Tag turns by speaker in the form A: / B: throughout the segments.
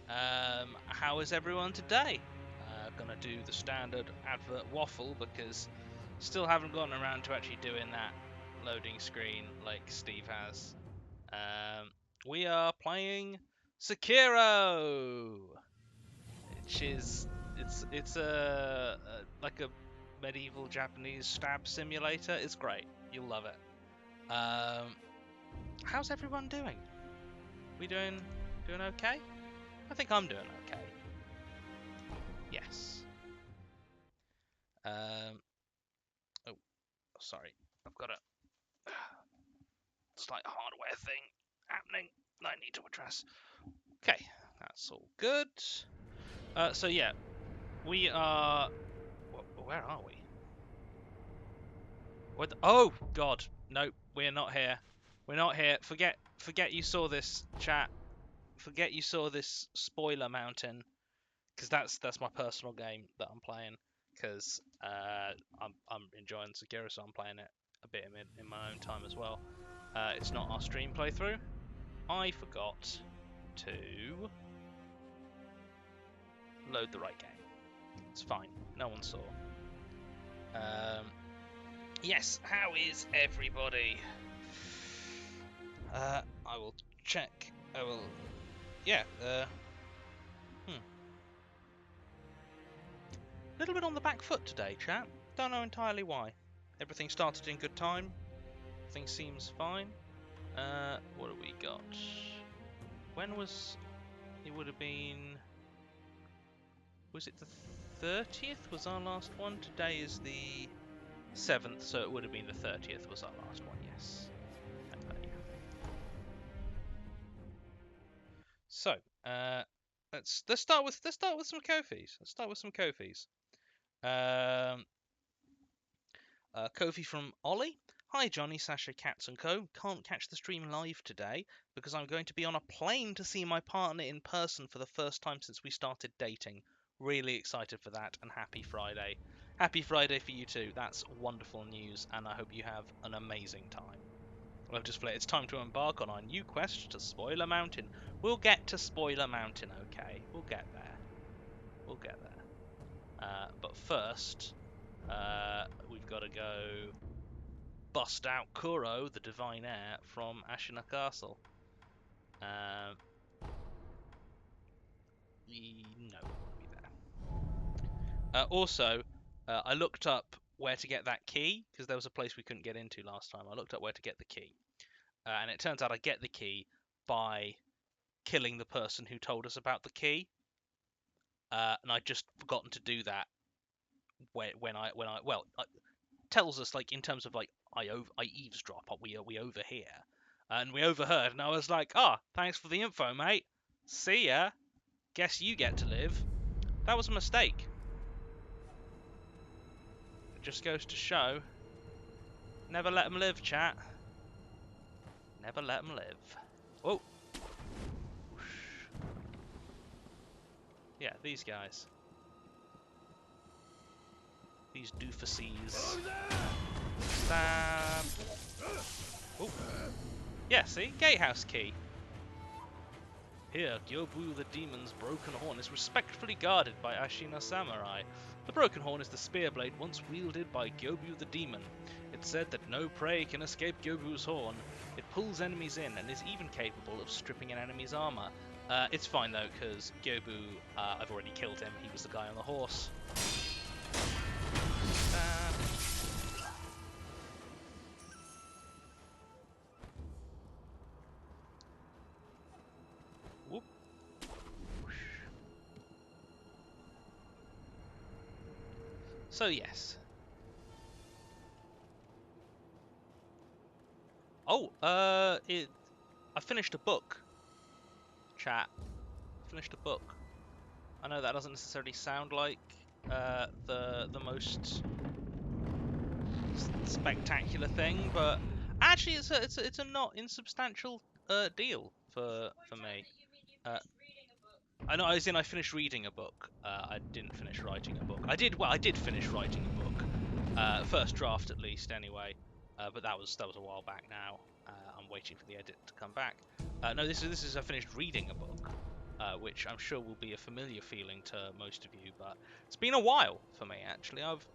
A: How is everyone today? Gonna do the standard advert waffle because still haven't gotten around to actually doing that loading screen like Steve has. We are playing Sekiro, which is it's like a medieval Japanese stab simulator. It's great. You'll love it. How's everyone doing? We doing okay? I think I'm doing okay. Yes. Oh, sorry. I've got a slight hardware thing happening that I need to address. Okay, that's all good. So yeah, we are. Where are we? Oh God, no, we're not here. We're not here. Forget you saw this, chat. Forget you saw this spoiler mountain, because that's my personal game that I'm playing. Because I'm enjoying Sekiro, so I'm playing it a bit in my own time as well. It's not our stream playthrough. I forgot to load the right game. It's fine. No one saw. Yes, how is everybody? I will check. I will. Yeah. Little bit on the back foot today, chat. Don't know entirely why. Everything started in good time. Everything seems fine. What have we got? When was... It would have been... Was it the 30th was our last one? Today is the 7th, so it would have been the 30th was our last one, yes. So, let's start with some Kofis. Let's start with some Kofis. Kofi from Ollie. Hi Johnny, Sasha, Cats and Co. Can't catch the stream live today because I'm going to be on a plane to see my partner in person for the first time since we started dating. Really excited for that, and happy Friday. Happy Friday for you too. That's wonderful news, and I hope you have an amazing time. Well, I've just played. It's time to embark on our new quest to Spoiler Mountain. We'll get to Spoiler Mountain, okay? We'll get there. We'll get there. But first, we've got to go bust out Kuro, the Divine Heir, from Ashina Castle. No, won't be there. Also, I looked up where to get that key, because there was a place we couldn't get into last time. I looked up where to get the key. And it turns out I get the key by killing the person who told us about the key. And I'd just forgotten to do that tells us, like, in terms of, like, I eavesdrop, we overhear. And we overheard, and I was like, thanks for the info, mate. See ya. Guess you get to live. That was a mistake. It just goes to show. Never let them live, chat. Never let them live. Oh. Yeah, these guys. These doofuses. Stab. Oh. Yeah, see? Gatehouse key. Here, Gyobu the Demon's broken horn is respectfully guarded by Ashina Samurai. The broken horn is the spear blade once wielded by Gyobu the Demon. It's said that no prey can escape Gyobu's horn. It pulls enemies in and is even capable of stripping an enemy's armor. It's fine though, because Gyobu, I've already killed him. He was the guy on the horse. Whoop. So yes. Oh, I finished a book. Chat. Finished a book. I know that doesn't necessarily sound like the most spectacular thing, but actually it's a not insubstantial deal for me. I know, as in I finished reading a book. I didn't finish writing a book. I did finish writing a book. First draft at least, anyway. But that was a while back now. I'm waiting for the edit to come back. No, this is I finished reading a book. which I'm sure will be a familiar feeling to most of you. But it's been a while for me actually. I've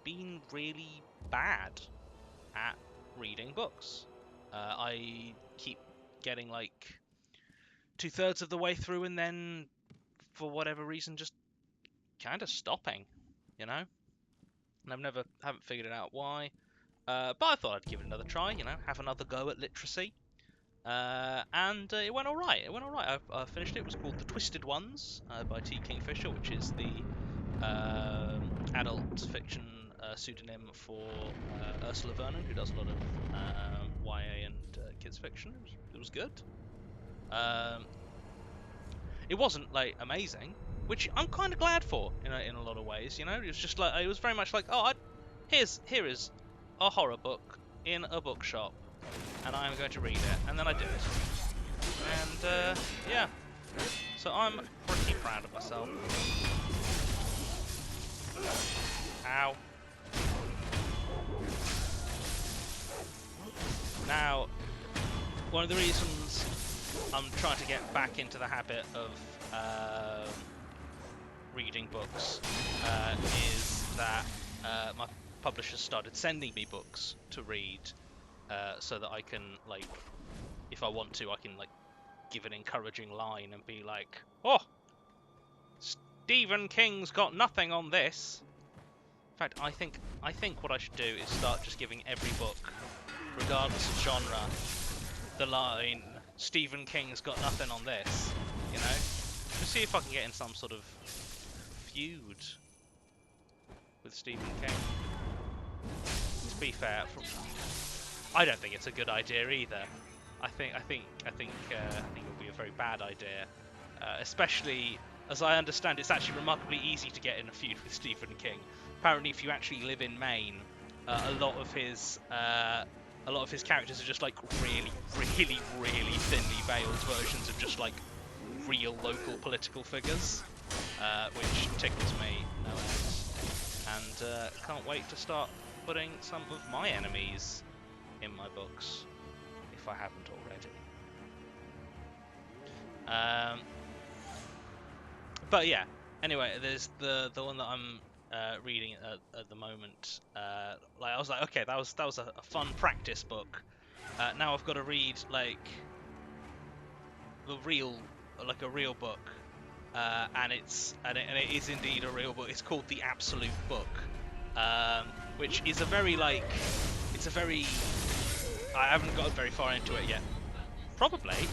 A: been really bad at reading books. I keep getting like 2/3 of the way through and then for whatever reason just kind of stopping, you know. And haven't figured it out why. But I thought I'd give it another try, you know, have another go at literacy. And it went all right. It went all right. I finished it. It was called The Twisted Ones by T. Kingfisher, which is the adult fiction pseudonym for Ursula Vernon, who does a lot of YA and kids fiction. It was good. It wasn't like amazing, which I'm kind of glad for in a lot of ways. You know, it was just like it was very much like, oh, here is a horror book in a bookshop, and I'm going to read it, and then I did, and yeah, so I'm pretty proud of myself. Ow. Now, one of the reasons I'm trying to get back into the habit of reading books is that my publisher started sending me books to read so that I can, like, if I want to, I can like give an encouraging line and be like, oh, Stephen King's got nothing on this. In fact, I think what I should do is start just giving every book, regardless of genre, the line, Stephen King's got nothing on this, you know? Let's see if I can get in some sort of feud with Stephen King. To be fair, I don't think it's a good idea either. I think it would be a very bad idea, especially as I understand it's actually remarkably easy to get in a feud with Stephen King. Apparently, if you actually live in Maine, a lot of his characters are just like really thinly veiled versions of just like real local political figures, which tickles me no end. And can't wait to start putting some of my enemies in my books, if I haven't already. But yeah, anyway, there's the one that I'm reading at the moment. Like I was like, okay, that was a fun practice book. Now I've got to read like a real book, and it is indeed a real book. It's called The Absolute Book, which is I haven't got very far into it yet. Probably.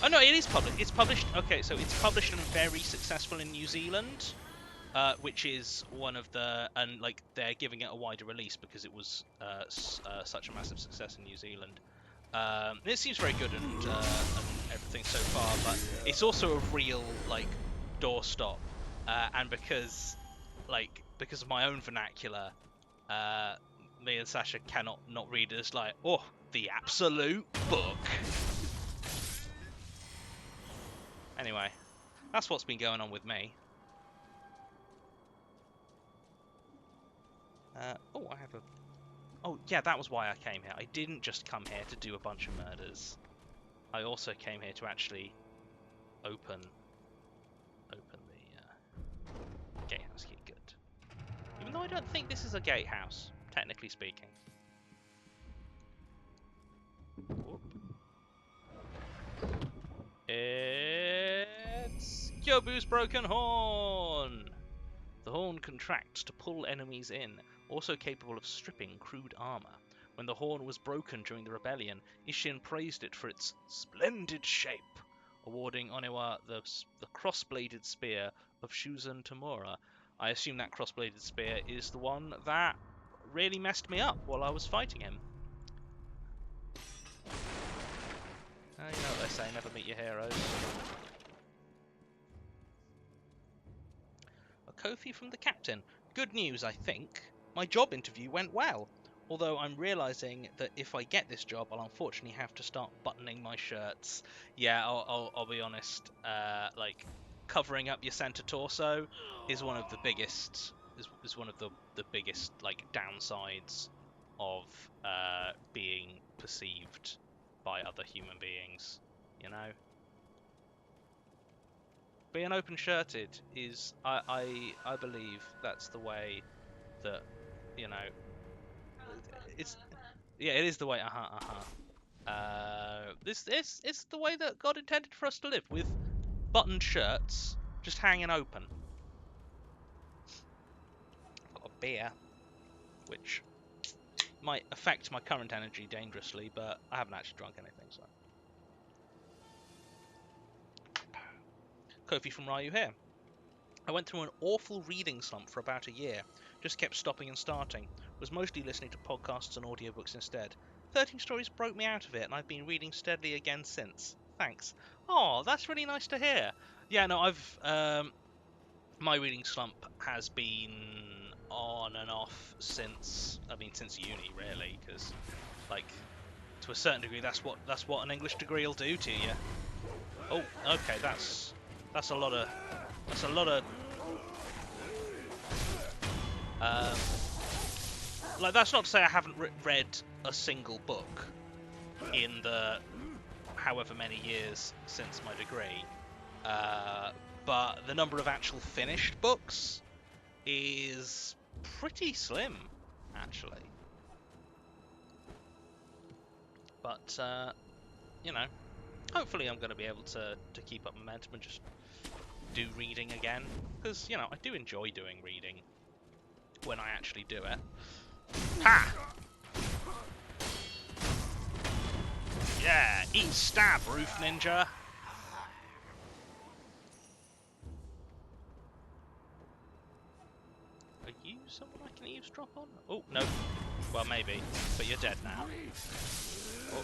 A: Oh no, it is published. It's published. Okay, so it's published and very successful in New Zealand, which is one of the, and like they're giving it a wider release because it was such a massive success in New Zealand. It seems very good and everything so far, but it's also a real like doorstop, and because of my own vernacular, me and Sasha cannot not read it as like, oh, the absolute book. Anyway, that's what's been going on with me. Oh, I have a... Oh, yeah, that was why I came here. I didn't just come here to do a bunch of murders. I also came here to actually open the gatehouse key. Good. Even though I don't think this is a gatehouse, technically speaking. Whoop. It's Kyobu's Broken Horn! The horn contracts to pull enemies in, also capable of stripping crude armor. When the horn was broken during the rebellion, Isshin praised it for its splendid shape, awarding Oniwa the cross-bladed spear of Shuzan Tamura. I assume that cross-bladed spear is the one that really messed me up while I was fighting him. You know what they say, never meet your heroes. A Kofi from the captain. Good news, I think. My job interview went well. Although I'm realising that if I get this job, I'll unfortunately have to start buttoning my shirts. Yeah, I'll be honest. Like, covering up your centre torso is one of the biggest is one of the biggest like downsides of being perceived by other human beings. You know. Being open-shirted is, I believe that's the way that, you know, it's, yeah, it is the way, this it's the way that God intended for us to live, with buttoned shirts just hanging open. I've got a beer, which might affect my current energy dangerously, but I haven't actually drunk anything, so. Kofi from Ryu here. I went through an awful reading slump for about a year. Just kept stopping and starting. Was mostly listening to podcasts and audiobooks instead. 13 Stories broke me out of it, and I've been reading steadily again since. Thanks. Oh, that's really nice to hear. Yeah, no, my reading slump has been on and off since uni, really, because, like, to a certain degree, that's what an English degree will do to you. Oh, okay, that's a lot of like, that's not to say I haven't read a single book in the however many years since my degree, but the number of actual finished books is pretty slim, actually. But you know, hopefully I'm going to be able to keep up momentum and just do reading again, because, you know, I do enjoy doing reading when I actually do it. Ha! Yeah, eat stab, Roof Ninja! Are you someone I can eavesdrop on? Oh, no. Well, maybe, but you're dead now. Oh.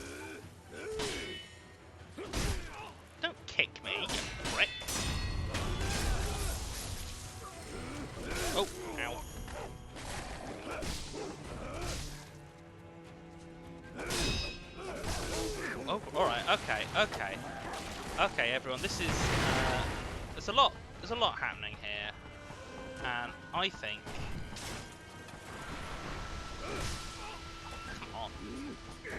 A: Don't kick me, you prick! Oh, ow. Oh, alright, okay, everyone, this is, there's a lot happening here, and I think, come on, it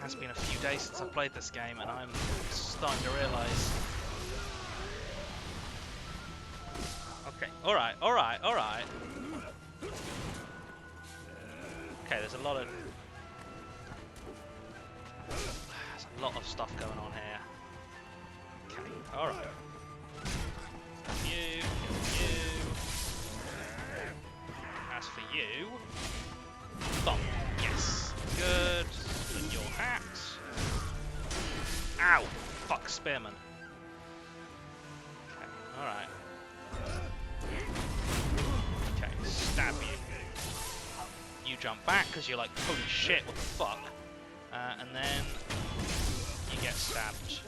A: has been a few days since I played this game, and I'm starting to realise, okay, alright, okay, there's a lot of stuff going on here. Okay, alright. You. As for you, bump. Yes, good. And your hat. Ow! Fuck, Spearman. Okay, alright. Okay, stab you. You jump back because you're like, holy shit, what the fuck? And then you get stabbed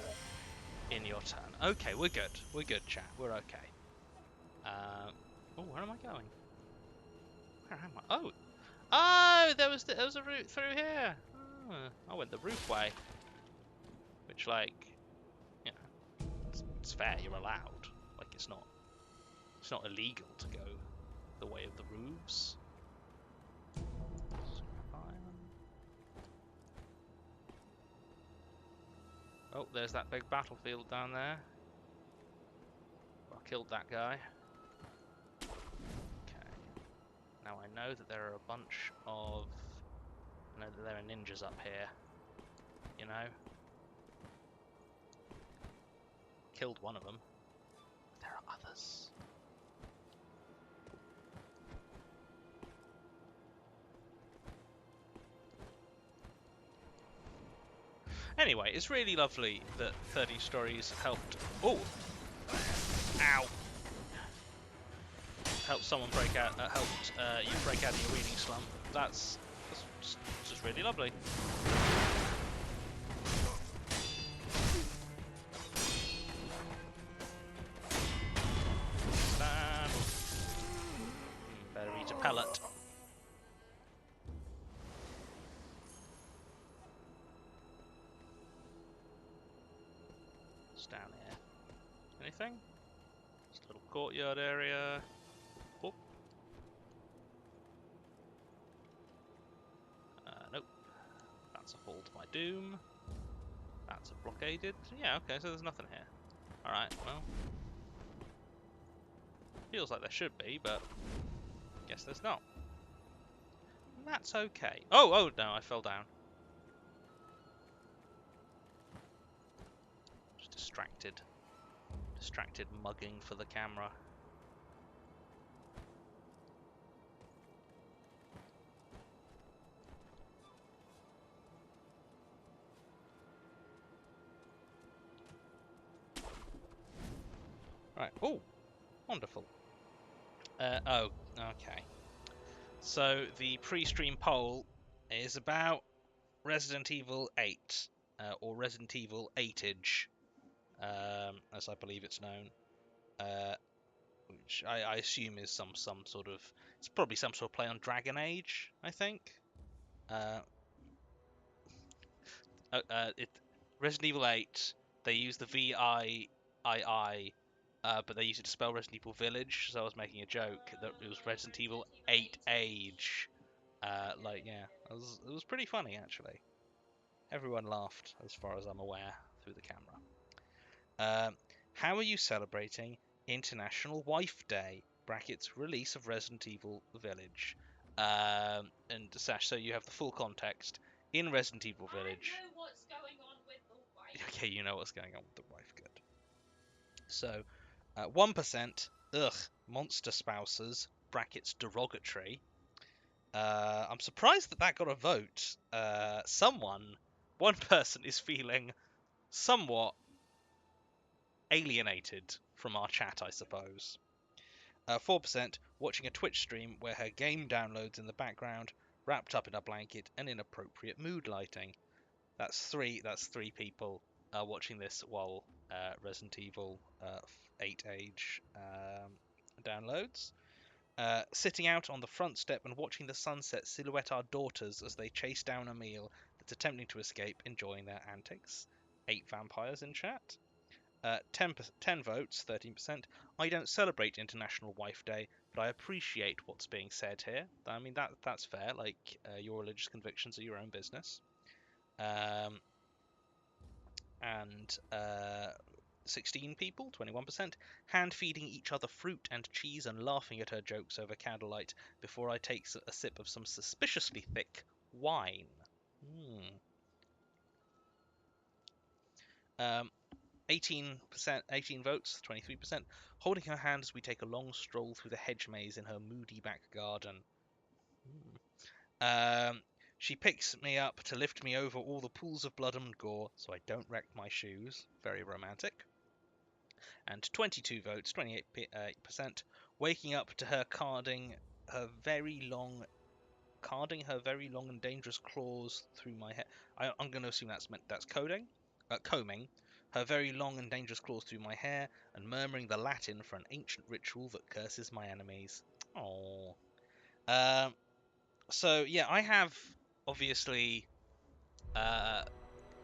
A: in your turn. Okay, we're good, chat. We're okay. Oh, where am I going? Where am I? Oh, there was a route through here. Oh, I went the roof way, which, like, you know, it's fair. You're allowed. Like, it's not illegal to go the way of the roofs. Oh, there's that big battlefield down there. I killed that guy. Okay. Now I know that there are a bunch of... I know that there are ninjas up here. You know? Killed one of them. There are others. Anyway, it's really lovely that 13 Stories helped... Oh! Ow! Helped someone break out... helped you break out of your reading slump. That's just really lovely. Stand. Better eat a pellet. Down here. Anything? Just a little courtyard area. Whoop. Nope. That's a fall to my doom. That's It's a blockaded. Yeah, okay, so there's nothing here. Alright, well. Feels like there should be, but guess there's not. And that's okay. Oh no, I fell down. Just distracted. Distracted mugging for the camera. Right. Oh, wonderful. Oh, okay. So the pre-stream poll is about Resident Evil 8, or Resident Evil 8-age, as I believe it's known. Which I assume is some sort of... It's probably some sort of play on Dragon Age, I think. Resident Evil 8, they use the VIII, but they use it to spell Resident Evil Village, so I was making a joke that it was Resident Evil 8 Age. Yeah, it was pretty funny, actually. Everyone laughed, as far as I'm aware, through the camera. How are you celebrating International Wife Day? Brackets, release of Resident Evil Village. And Sash, so you have the full context. In Resident Evil Village... I know what's going on with the wife. Okay, you know what's going on with the wife, good. So, 1%, ugh, monster spouses, brackets, derogatory. I'm surprised that got a vote. One person is feeling somewhat alienated from our chat, I suppose. 4% watching a Twitch stream where her game downloads in the background, wrapped up in a blanket and inappropriate mood lighting. That's three people watching this while Resident Evil 8 Age downloads. Sitting out on the front step and watching the sunset silhouette our daughters as they chase down a meal that's attempting to escape, enjoying their antics. 8 vampires in chat. 10 votes, 13%. I don't celebrate International Wife Day, but I appreciate what's being said here. I mean, that's fair. Like, your religious convictions are your own business. And 16 people, 21%, hand-feeding each other fruit and cheese and laughing at her jokes over candlelight before I take a sip of some suspiciously thick wine. 18 votes, 23%, holding her hand as we take a long stroll through the hedge maze in her moody back garden. She picks me up to lift me over all the pools of blood and gore so I don't wreck my shoes. Very romantic. And 22 votes, 28%, waking up to her carding her very long and dangerous claws through my hair. I'm going to assume that's combing her very long and dangerous claws through my hair and murmuring the Latin for an ancient ritual that curses my enemies. Oh. So yeah, I have obviously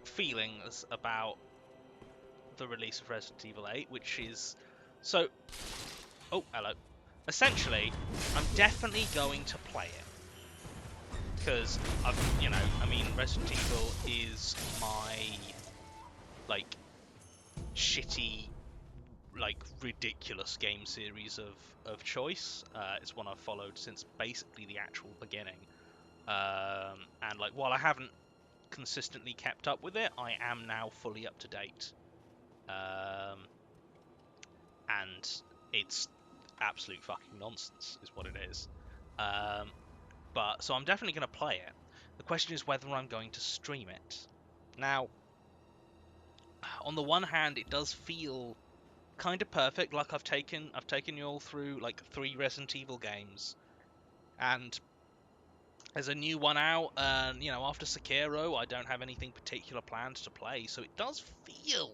A: feelings about the release of Resident Evil 8, which is so. Oh, hello. Essentially, I'm definitely going to play it because Resident Evil is my shitty, ridiculous game series of choice. It's one I've followed since basically the actual beginning. And while I haven't consistently kept up with it, I am now fully up to date. And it's absolute fucking nonsense, is what it is. So I'm definitely going to play it. The question is whether I'm going to stream it. Now, on the one hand, it does feel kind of perfect. Like I've taken you all through 3 Resident Evil games, and there's a new one out. And after Sekiro, I don't have anything particular planned to play, so it does feel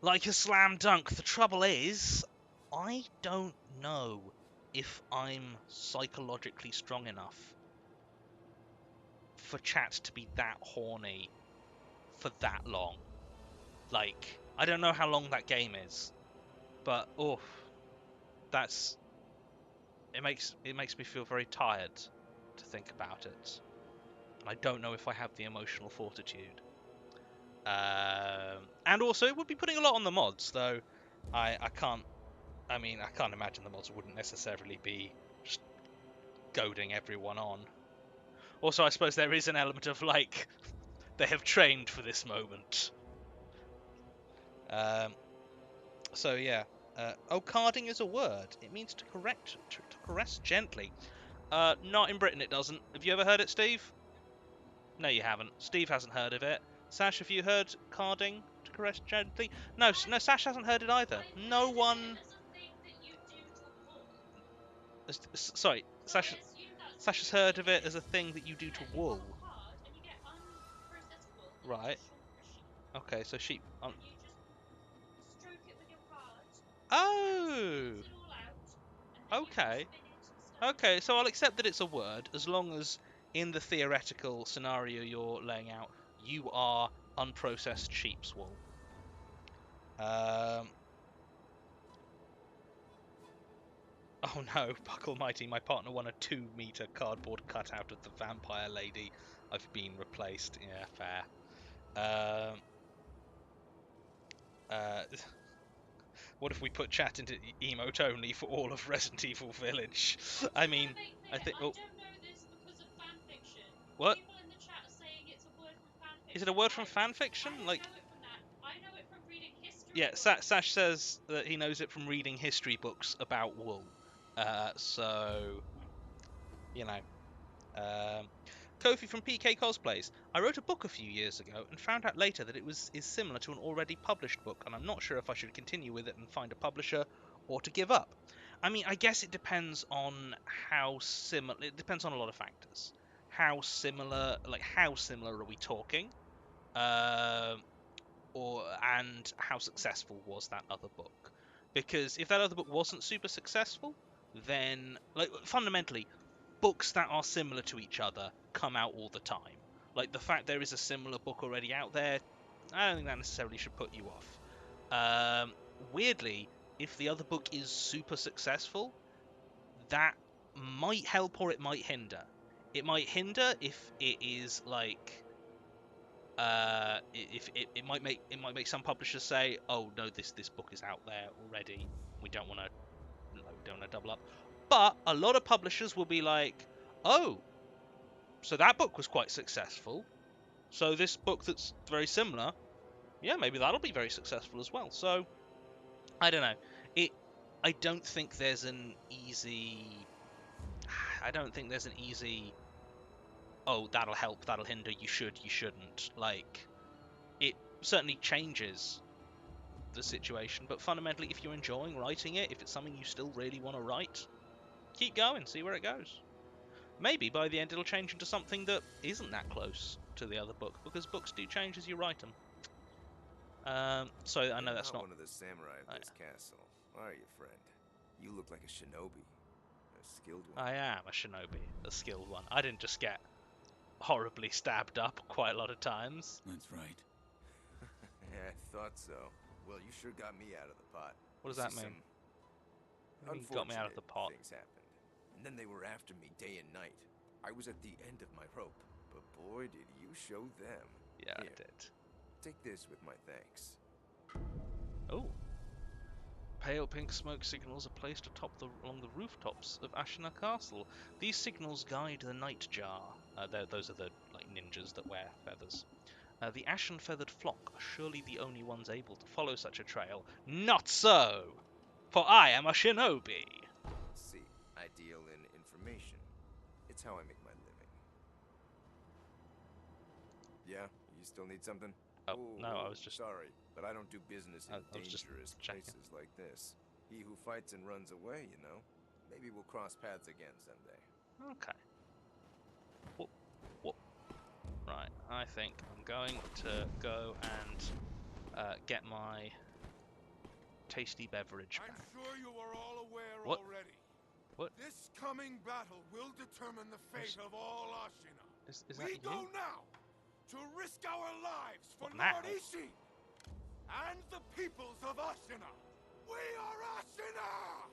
A: like a slam dunk. The trouble is, I don't know if I'm psychologically strong enough for chat to be that horny for that long. I don't know how long that game is, but it makes me feel very tired to think about it. I don't know if I have the emotional fortitude. And also, it would be putting a lot on the mods, though. I can't. I mean, I can't imagine the mods wouldn't necessarily be just goading everyone on. Also, I suppose there is an element of like they have trained for this moment. So yeah. Oh, carding is a word. It means to caress gently. Not in Britain, it doesn't. Have you ever heard it, Steve? No, you haven't. Steve hasn't heard of it. Sash, have you heard carding to caress gently? No, Sash hasn't heard it either. No one. Sorry, Sash. Sash has heard of it as a thing that you do to wool. Right. Okay, so sheep. Oh. Okay. Okay, so I'll accept that it's a word as long as in the theoretical scenario you're laying out, you are unprocessed sheep's wool. Oh no, Buckle Mighty, my partner won a 2-meter cardboard cutout of the vampire lady. I've been replaced. Yeah, fair. What if we put chat into emote only for all of Resident Evil Village? I mean, I think. Oh, what? Is it a word from fan fiction? Like, yeah, Sash says that he knows it from reading history books about wool. So, you know. Kofi from PK Cosplays. I wrote a book a few years ago and found out later that it is similar to an already published book, and I'm not sure if I should continue with it and find a publisher or to give up. I mean, I guess it depends on how similar. It depends on a lot of factors. How similar are we talking? And how successful was that other book? Because if that other book wasn't super successful, then like fundamentally, books that are similar to each other come out all the time. Like the fact there is a similar book already out there, I don't think that necessarily should put you off. Weirdly, if the other book is super successful, that might help or it might hinder. It might hinder if it is like if it might make some publishers say, oh no, this book is out there already, we don't want to double up. But a lot of publishers will be like, oh, so that book was quite successful, so this book that's very similar, yeah, maybe that'll be very successful as well. So I don't know. I don't think there's an easy oh, that'll help, that'll hinder, you shouldn't. Like, it certainly changes the situation, but fundamentally, if you're enjoying writing it, if it's something you still really want to write, keep going, see where it goes. Maybe by the end it'll change into something that isn't that close to the other book, because books do change as you write them. So I know that's not
B: one of the samurai of this castle, are you, friend? You look like a shinobi, a skilled one.
A: I am a shinobi, a skilled one. I didn't just get horribly stabbed up quite a lot of times.
C: That's right.
B: Yeah, I thought so. Well, you sure got me out of the pot.
A: What does that mean? You got me out of the pot.
B: Things happened, and then they were after me day and night. I was at the end of my rope, but boy, did you show them.
A: Yeah,
B: Here,
A: I did.
B: Take this with my thanks.
A: Oh. Pale pink smoke signals are placed along the rooftops of Ashina Castle. These signals guide the Nightjar. Those are the ninjas that wear feathers. The ashen-feathered flock are surely the only ones able to follow such a trail. Not so! For I am a shinobi!
B: See, I deal in information. It's how I make my living. Yeah? You still need something?
A: Oh, no, I was just...
B: Sorry, but I don't do business in dangerous places like this. He who fights and runs away, you know. Maybe we'll cross paths again someday.
A: Okay. What? Right, I think I'm going to go and get my tasty beverage back.
D: I'm sure you are all aware already.
A: What?
D: This coming battle will determine the fate of all Ashina.
A: Is that
D: we
A: you?
D: go now to risk our lives for
A: What, now?
D: Lord Ishii and the peoples of Ashina. We are Ashina!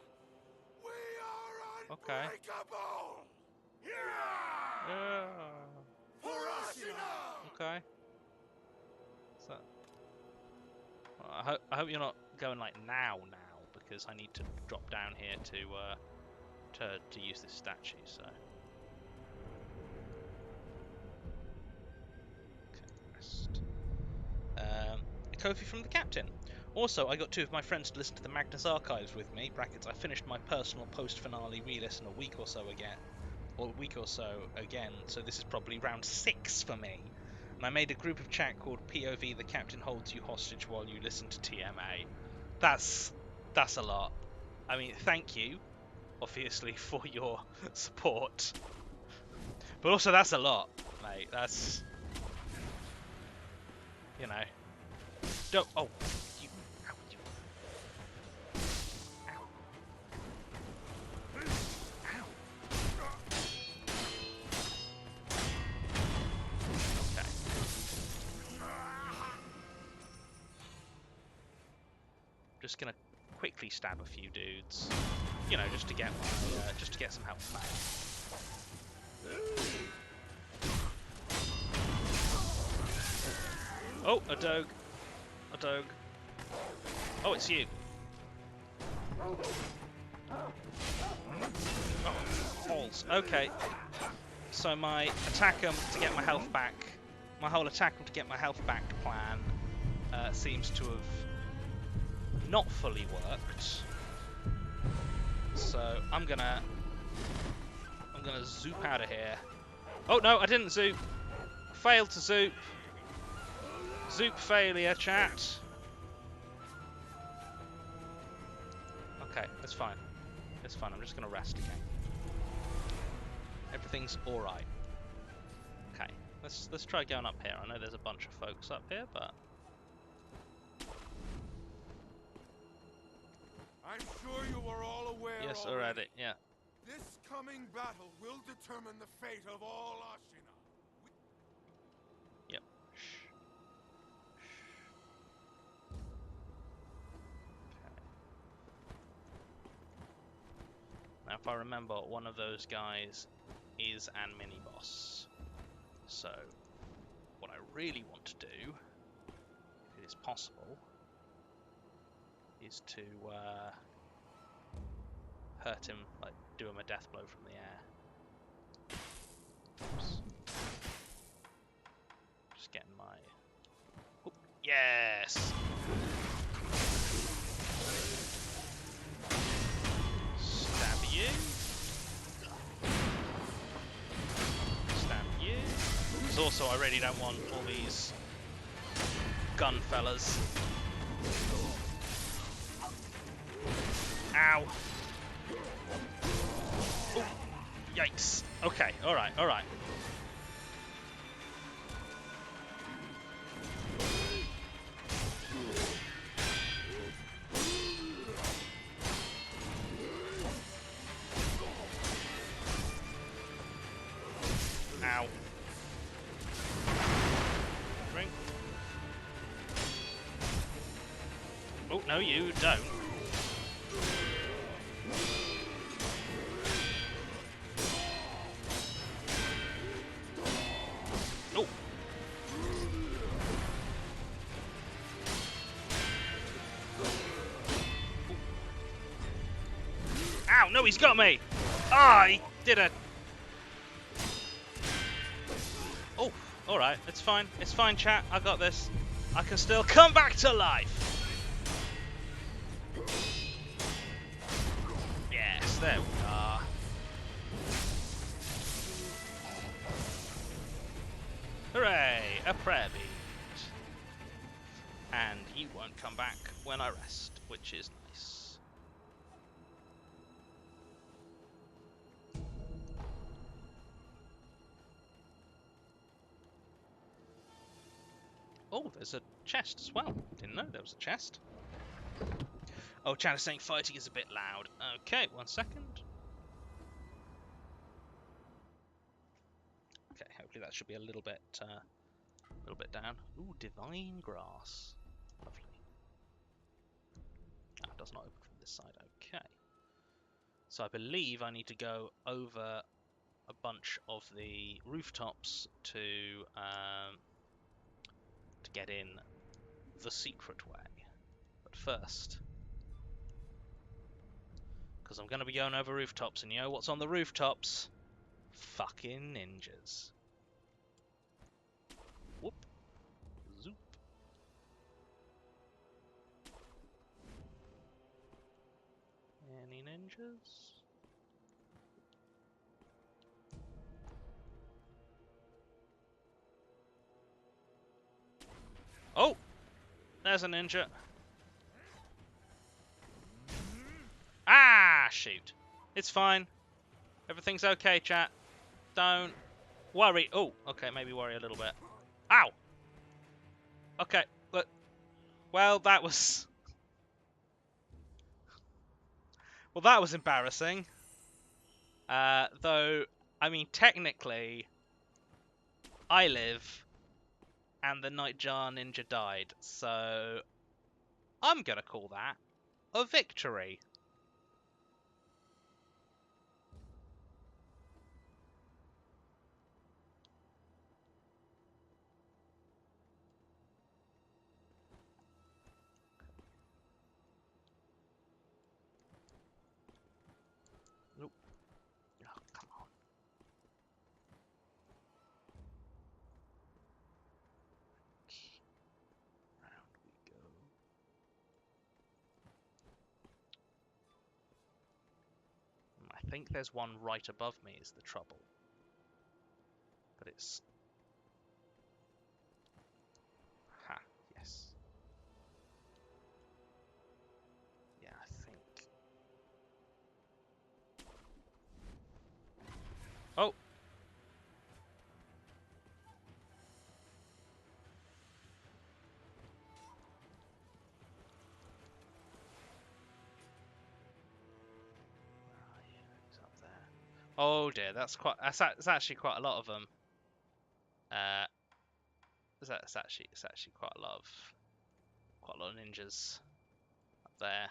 D: We are unbreakable! Yeah! For Ashina!
A: Okay. Is that I hope you're not going like now, because I need to drop down here to use this statue. So. Okay, rest. A Kofi from the captain. Also, I got 2 of my friends to listen to the Magnus Archives with me. Brackets. I finished my personal post-finale re-listen a week or so again. So this is probably round 6 for me. And I made a group of chat called POV. The captain holds you hostage while you listen to TMA. That's a lot. I mean, thank you, obviously, for your support. But also, that's a lot, mate. That's, you know. Don't. Oh, you. Ow, you. Ow. Ow. Okay. Just gonna quickly stab a few dudes, you know, just to get some health back. Oh, a dog. A dog. Oh, it's you. Oh, balls. Okay. So my attack 'em to get my health back, my whole attack 'em to get my health back plan seems to have not fully worked. So I'm gonna zoop out of here. Oh no, I didn't zoop. Failed to zoop. Zoop failure, chat. Okay, that's fine. It's fine. I'm just gonna rest again. Everything's all right. Okay, let's try going up here. I know there's a bunch of folks up here, but
D: I'm sure you are all aware.
A: Yes, already. Yeah.
D: This coming battle will determine the fate of all Ashina.
A: Yep. Now, if I remember, one of those guys is an mini-boss. So, what I really want to do, if it is possible, is to hurt him, like do him a death blow from the air. Oops. Just getting my... Oh, yes! Stab you. Stab you. Because also I really don't want all these gun fellas. Ow. Oh, yikes. Okay, alright, alright. Ow. Drink. Oh, no, you don't. Oh. Ow, no, he's got me! Ah, he did a... Oh, alright, it's fine. It's fine, chat. I got this. I can still come back to life. Yes, there we are. Hooray! A prayer bead. And he won't come back when I rest, which is nice. Oh, there's a chest as well. Didn't know there was a chest. Oh, chat is saying fighting is a bit loud. Okay, 1 second. Okay, hopefully that should be a little bit down. Ooh, divine grass. Lovely. Ah, it does not open from this side. Okay. So I believe I need to go over a bunch of the rooftops to get in the secret way. first. Because I'm going to be going over rooftops, and you know what's on the rooftops? Fucking ninjas. Whoop. Zoop. Any ninjas? Oh! There's a ninja. Ah, shoot. It's fine. Everything's okay, chat. Don't worry. Oh, okay, maybe worry a little bit. Ow! Okay, look. Well, that was... Well, that was embarrassing. Though, I mean, technically, I live, and the Nightjar Ninja died, so I'm gonna call that a victory. Nope. Oh, come on. Round we go. I think there's one right above me is the trouble. But it's... Ha, yes. Yeah, I think... Oh! He's up there. Oh dear, that's actually quite a lot of them. It's actually quite a lot of ninjas up there.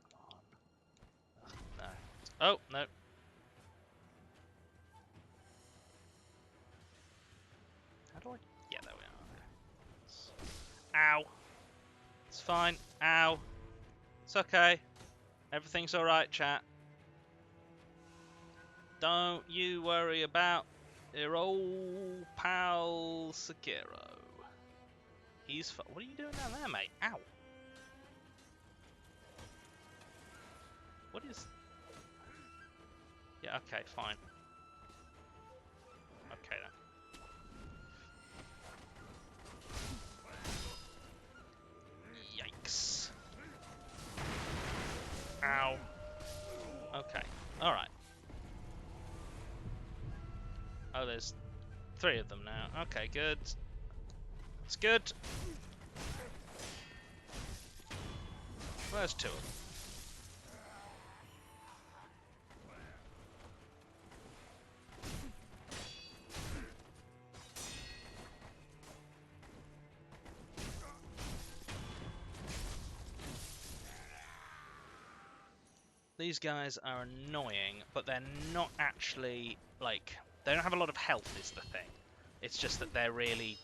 A: Come on. No. Oh no. How do I? Yeah, there we are. Okay. Ow. It's fine. Ow. It's okay. Everything's alright, chat. Don't you worry about your old pal Sekiro. He's what are you doing down there, mate? Ow. What is... Yeah, okay, fine. Okay then. Yikes. Ow. Okay. Alright. Oh, there's 3 of them now. Okay, good. It's good. Well, there's 2 of them. These guys are annoying, but they're not actually, like, they don't have a lot of health is the thing. It's just that they're really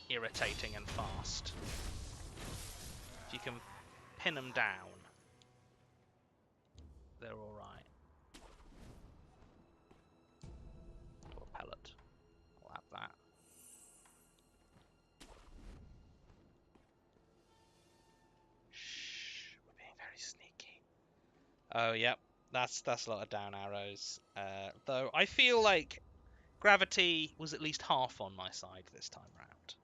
A: irritating and fast. If you can pin them down, they're alright. Or a pellet. I'll have that. Shh, we're being very sneaky. Oh, yep, that's a lot of down arrows. Though I feel like gravity was at least half on my side this time round.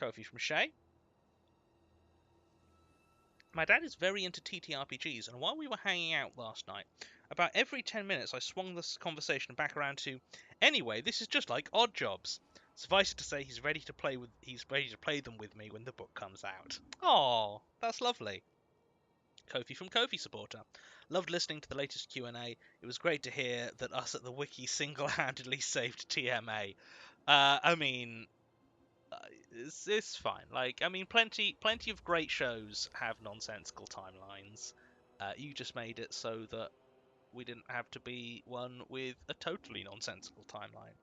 A: Kofi from Shay. My dad is very into TTRPGs, and while we were hanging out last night, about every 10 minutes I swung this conversation back around to, anyway, this is just like Odd Jobs. Suffice it to say, he's ready to play them with me when the book comes out. Oh, that's lovely. Kofi from Kofi supporter. Loved listening to the latest Q&A. It was great to hear that us at the wiki single-handedly saved TMA. I mean, it's fine. Like, I mean, plenty of great shows have nonsensical timelines. You just made it so that we didn't have to be one with a totally nonsensical timeline.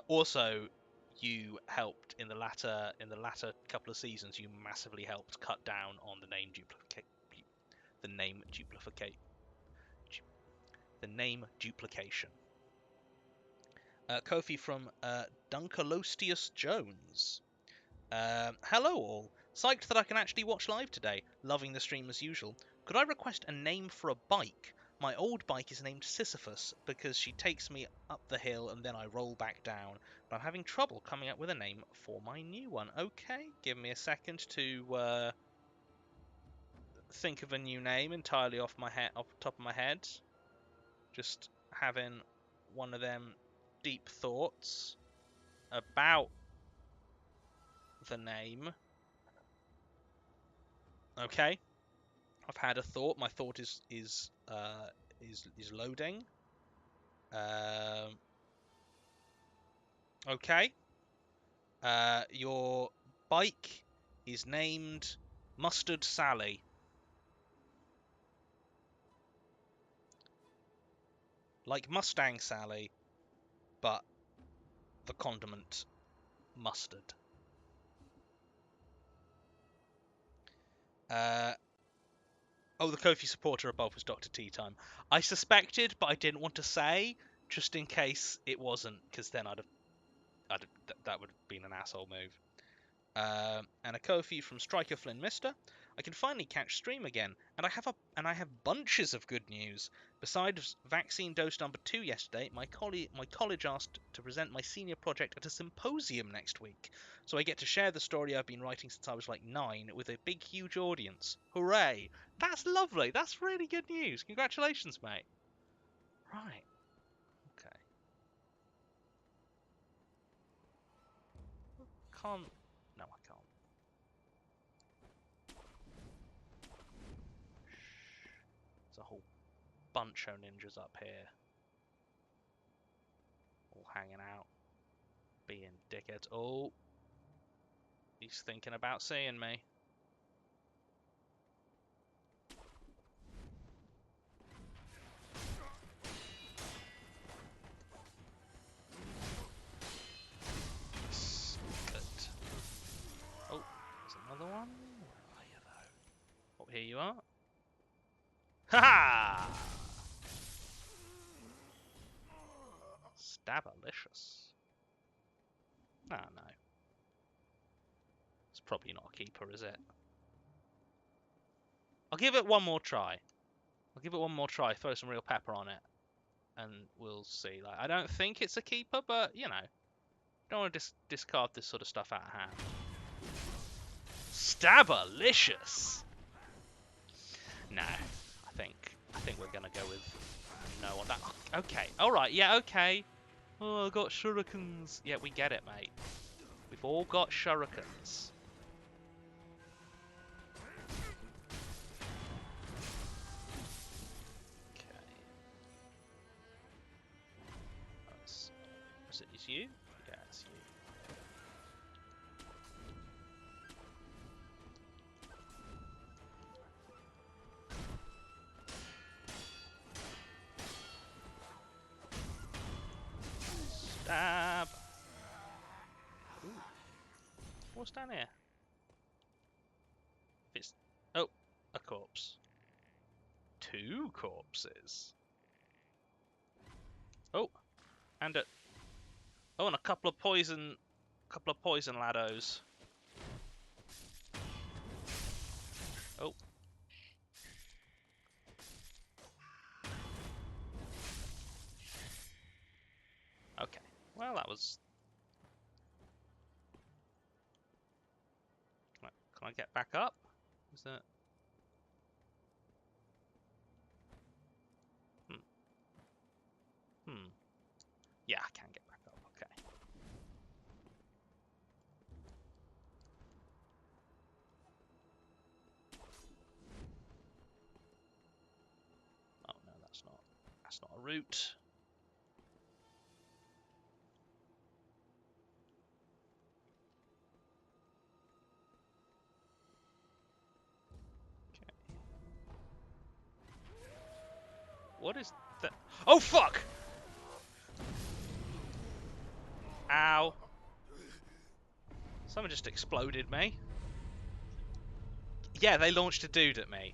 A: Also, you helped in the latter couple of seasons. You massively helped cut down on the name duplication. Kofi from Dunkalostius Jones. Hello all. Psyched that I can actually watch live today. Loving the stream as usual. Could I request a name for a bike? My old bike is named Sisyphus because she takes me up the hill and then I roll back down. But I'm having trouble coming up with a name for my new one. Okay, give me a second to think of a new name entirely off the top of my head. Just having one of them deep thoughts about the name. Okay, I've had a thought. My thought is loading. Okay. Your bike is named Mustard Sally. Like Mustang Sally, but the condiment mustard. Oh, the Kofi supporter above was Dr. Tea Time. I suspected, but I didn't want to say, just in case it wasn't, because then that would have been an asshole move. And a Kofi from Striker Flynn Mister. I can finally catch stream again, and I have bunches of good news. Besides vaccine dose number 2 yesterday, my college asked to present my senior project at a symposium next week, so I get to share the story I've been writing since I was like 9 with a big, huge audience. Hooray! That's lovely. That's really good news. Congratulations, mate. Right. Okay. Can't. No, I can't. There's a whole bunch of ninjas up here, all hanging out, being dickheads. Oh, he's thinking about seeing me. But, oh, there's another one. Where are you though? Oh, here you are. Ha ha! Stabalicious. Ah, no. It's probably not a keeper, is it? I'll give it one more try. Throw some real pepper on it, and we'll see. Like, I don't think it's a keeper, but you know, don't want to discard this sort of stuff out of hand. Stabalicious. No, I think we're gonna go with no on that. Okay, all right, yeah, okay. Oh, I got shurikens. Yeah, we get it, mate. We've all got shurikens. Okay. Is you? Yeah, it's you. Stab. Ooh. What's down here? It's oh, a corpse. 2 corpses. Oh, and a couple of poison laddos. Oh. Okay. Well, that was. Can I get back up? Is that? Yeah, I can get back up. Okay. Oh no, that's not a route. What is that? Oh, fuck! Ow. Someone just exploded me. Yeah, they launched a dude at me.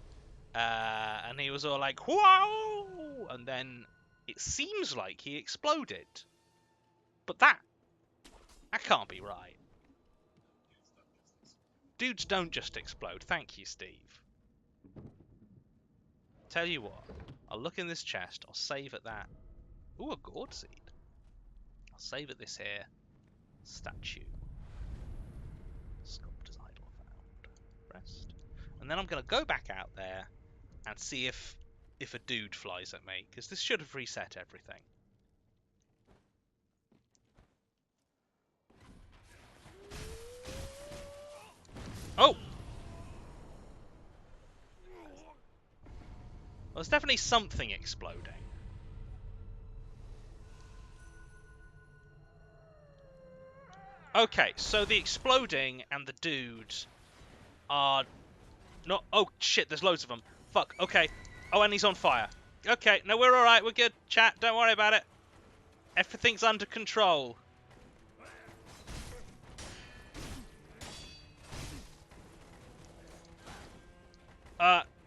A: And he was all like, whoa! And then it seems like he exploded. But that can't be right. Dudes don't just explode. Thank you, Steve. Tell you what, I'll look in this chest. I'll save at that. Ooh, a gourd seed. I'll save at this here. Statue. Sculptor's idol found. Rest. And then I'm going to go back out there and see if a dude flies at me, because this should have reset everything. Oh! Well, there's definitely something exploding. Okay, so the exploding and the dude are not... Oh, shit, there's loads of them. Fuck, okay. Oh, and he's on fire. Okay, no, we're alright, we're good. Chat, don't worry about it. Everything's under control.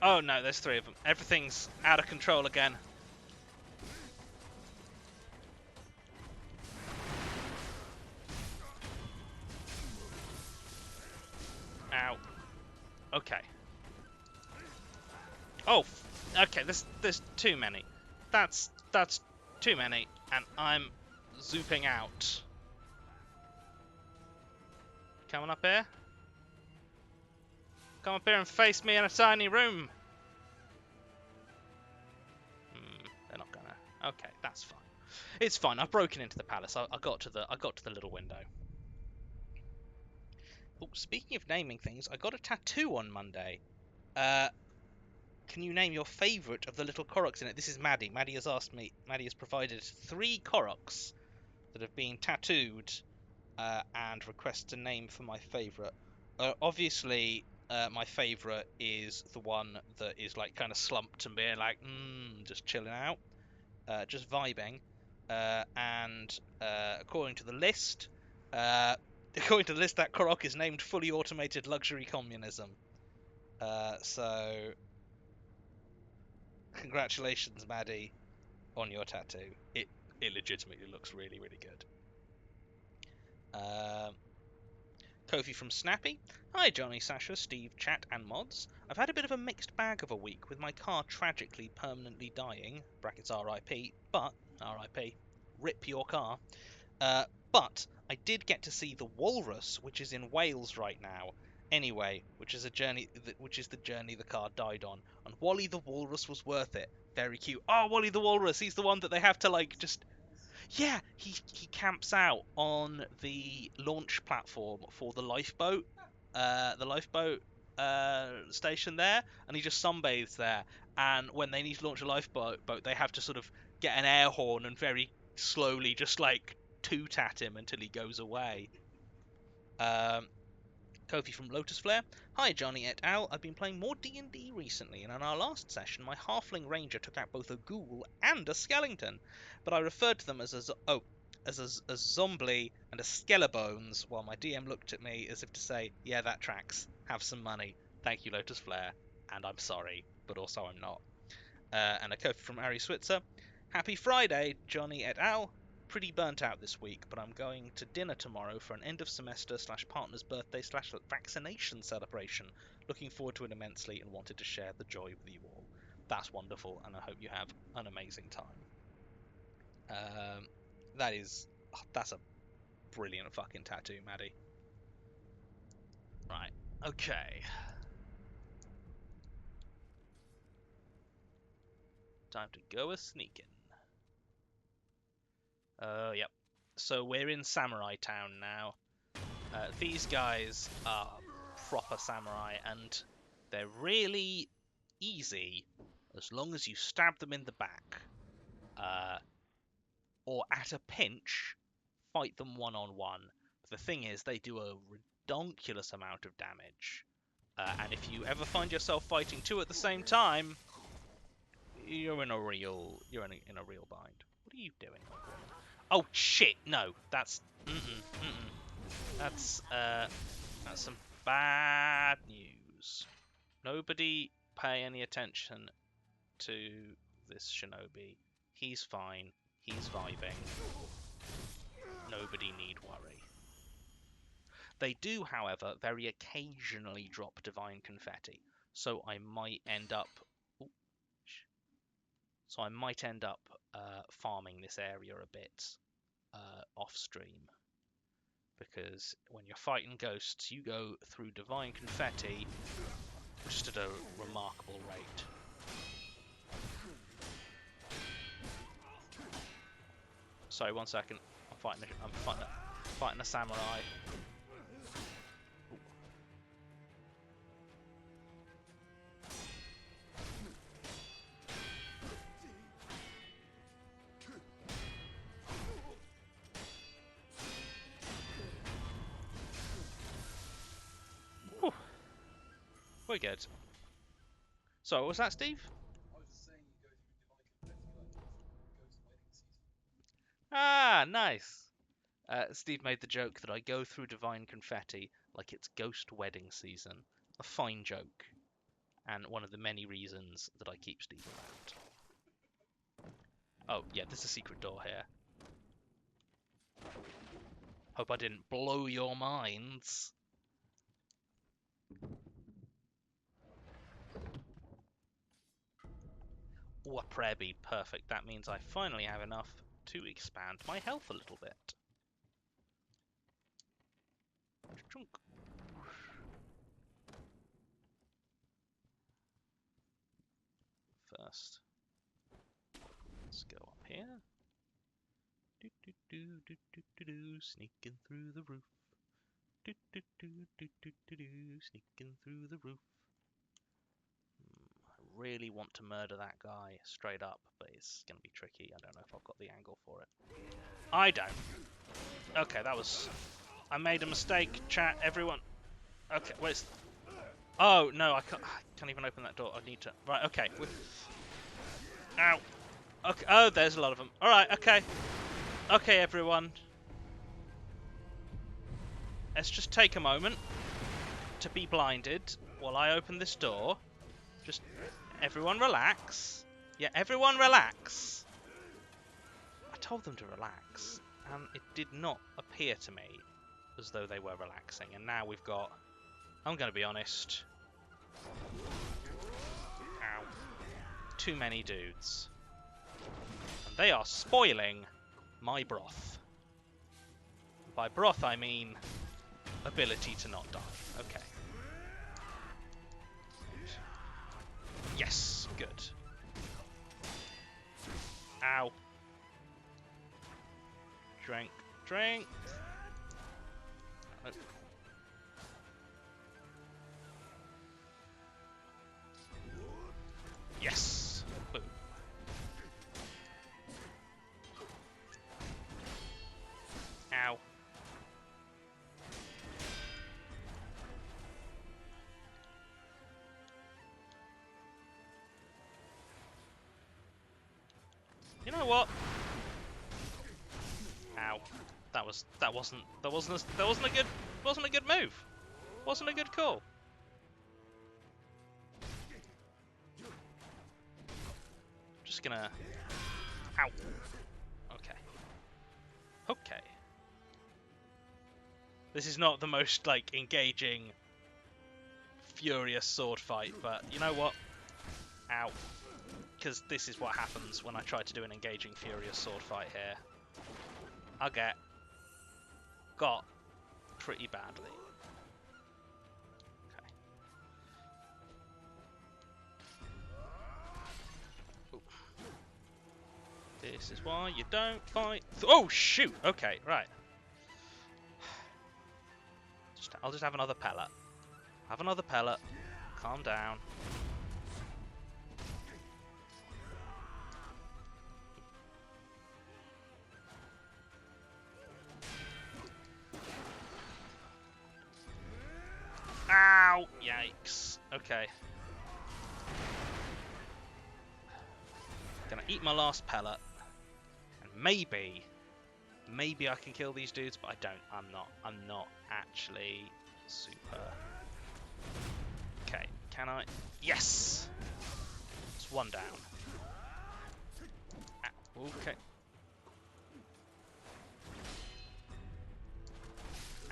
A: Oh no, there's 3 of them. Everything's out of control again. Ow. Okay. Oh, okay, there's too many. That's too many, and I'm zooping out. Coming up here? Come up here and face me in a tiny room. They're not gonna. Okay, that's fine. It's fine. I've broken into the palace. I got to the little window. Oh, speaking of naming things, I got a tattoo on Monday. Can you name your favourite of the little Koroks in it? This is Maddie. Maddie has provided 3 Koroks that have been tattooed and requests a name for my favourite. Obviously, my favourite is the one that is like kind of slumped and being like, just chilling out, just vibing. And according to the list, that Korok is named Fully Automated Luxury Communism. So, congratulations, Maddie, on your tattoo. It legitimately looks really, really good. Kofi from Snappy. Hi Johnny, Sasha, Steve, chat and mods. I've had a bit of a mixed bag of a week with my car tragically permanently dying, brackets RIP, but RIP, rip your car. But I did get to see the Walrus, which is in Wales right now. Anyway, which is the journey the car died on. And Wally the Walrus was worth it. Very cute. Oh, Wally the Walrus, he's the one that they have to like just... Yeah, he camps out on the launch platform for the lifeboat station there, and he just sunbathes there. And when they need to launch a lifeboat, they have to sort of get an air horn and very slowly just like toot at him until he goes away. Kofi from Lotus Flare. Hi Johnny et al. I've been playing more D&D recently, and in our last session my halfling ranger took out both a ghoul and a skeleton, but I referred to them as a zombie and a skellebones, while my DM looked at me as if to say, yeah, that tracks, have some money, thank you Lotus Flare, and I'm sorry, but also I'm not. And a Kofi from Ari Switzer. Happy Friday, Johnny et al. Pretty burnt out this week, but I'm going to dinner tomorrow for an end of semester / partner's birthday / vaccination celebration. Looking forward to it immensely and wanted to share the joy with you all. That's wonderful, and I hope you have an amazing time. That's a brilliant fucking tattoo, Maddie. Right, okay. Time to go a sneaking. Yep. So we're in Samurai Town now. These guys are proper samurai, and they're really easy as long as you stab them in the back. Or at a pinch, fight them one-on-one. But the thing is, they do a redonkulous amount of damage. And if you ever find yourself fighting 2 at the same time, you're in a real bind. What are you doing? Oh shit! No, that's that's some bad news. Nobody pay any attention to this Shinobi. He's fine. He's vibing. Nobody need worry. They do, however, very occasionally drop divine confetti, so I might end up. Farming this area a bit off stream, because when you're fighting ghosts, you go through divine confetti just at a remarkable rate. Sorry, 1 second. I'm fighting a samurai. Whew. We're good. So, what was that, Steve?
C: I was just saying you go through divine confetti like ghost wedding season.
A: Ah, nice. Steve made the joke that I go through divine confetti like it's ghost wedding season. A fine joke, and one of the many reasons that I keep Steve around. Oh, yeah, there's a secret door here. Hope I didn't blow your minds. Oh, a prayer bead, perfect. That means I finally have enough to expand my health a little bit. Chunk. First, let's go up here. Do do do do do do do, sneaking through the roof. Do do do do do do do, sneaking through the roof. I really want to murder that guy straight up, but it's gonna be tricky. I don't know if I've got the angle for it. I don't. Okay, that was. I made a mistake, chat. Everyone. Okay, where's? Oh no, I can't even open that door. I need to. Right. Okay. Ow. Okay. Oh, there's a lot of them. All right. Okay. Okay, everyone. Let's just take a moment to be blinded while I open this door. Just everyone relax. Yeah, everyone relax. I told them to relax, and it did not appear to me as though they were relaxing. And now we've got... I'm going to be honest. Ow. Too many dudes. And they are spoiling my broth. By broth, I mean ability to not die. Okay. Yes, good. Ow. Drink, drink. Oh. Yes. Boom. Ow. You know what? Ow. That wasn't a good move. Wasn't a good call. Just gonna. Ow. Okay. Okay. This is not the most like engaging, furious sword fight, but you know what? Ow. Because this is what happens when I try to do an engaging, furious sword fight here. I get got pretty badly. Okay. Ooh. This is why you don't fight. Oh shoot! Okay, right. I'll just have another pellet. Have another pellet. Calm down. Ow! Yikes. Okay. Gonna eat my last pellet, and maybe I can kill these dudes, but I don't. I'm not actually super. Okay, can I? Yes! It's one down. Okay.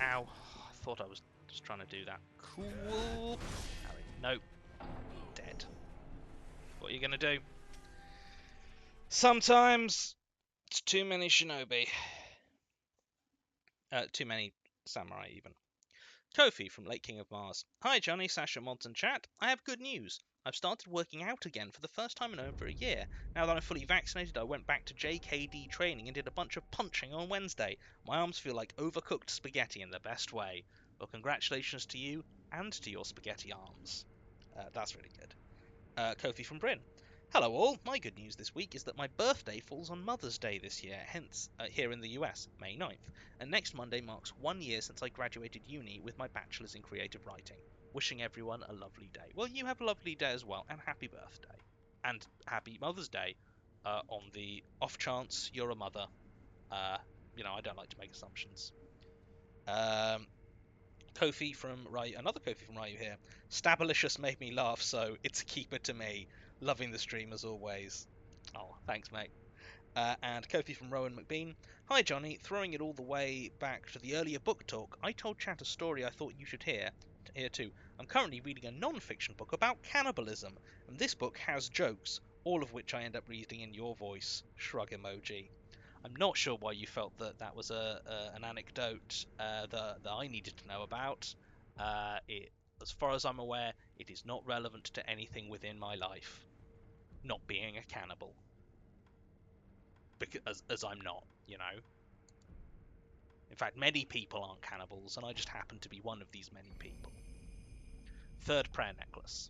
A: Ow. I thought I was just trying to do that. Cool. Nope. Dead. What are you gonna do? Sometimes it's too many shinobi. Too many samurai, even. Kofi from Lake King of Mars. Hi Johnny, Sasha, Mods and chat. I have good news. I've started working out again for the first time in over a year. Now that I'm fully vaccinated, I went back to JKD training and did a bunch of punching on Wednesday. My arms feel like overcooked spaghetti in the best way. Well, congratulations to you and to your spaghetti arms. That's really good. Kofi from Bryn. Hello all, my good news this week is that my birthday falls on Mother's Day this year, hence here in the US, May 9th, and next Monday marks 1 year since I graduated uni with my bachelor's in creative writing. Wishing everyone a lovely day. Well, you have a lovely day as well, and happy birthday. And happy Mother's Day, on the off chance you're a mother. I don't like to make assumptions. Kofi from Ryu, another Kofi from Ryu here. Stabalicious made me laugh, so it's a keeper to me. Loving the stream as always. Oh, thanks, mate. And Kofi from Rowan McBean. Hi, Johnny. Throwing it all the way back to the earlier book talk, I told chat a story I thought you should hear too. I'm currently reading a non-fiction book about cannibalism, and this book has jokes, all of which I end up reading in your voice. Shrug emoji. I'm not sure why you felt that that was an anecdote that I needed to know about. As far as I'm aware, it is not relevant to anything within my life. Not being a cannibal. Because, as I'm not, you know. In fact, many people aren't cannibals, and I just happen to be one of these many people. Third prayer necklace.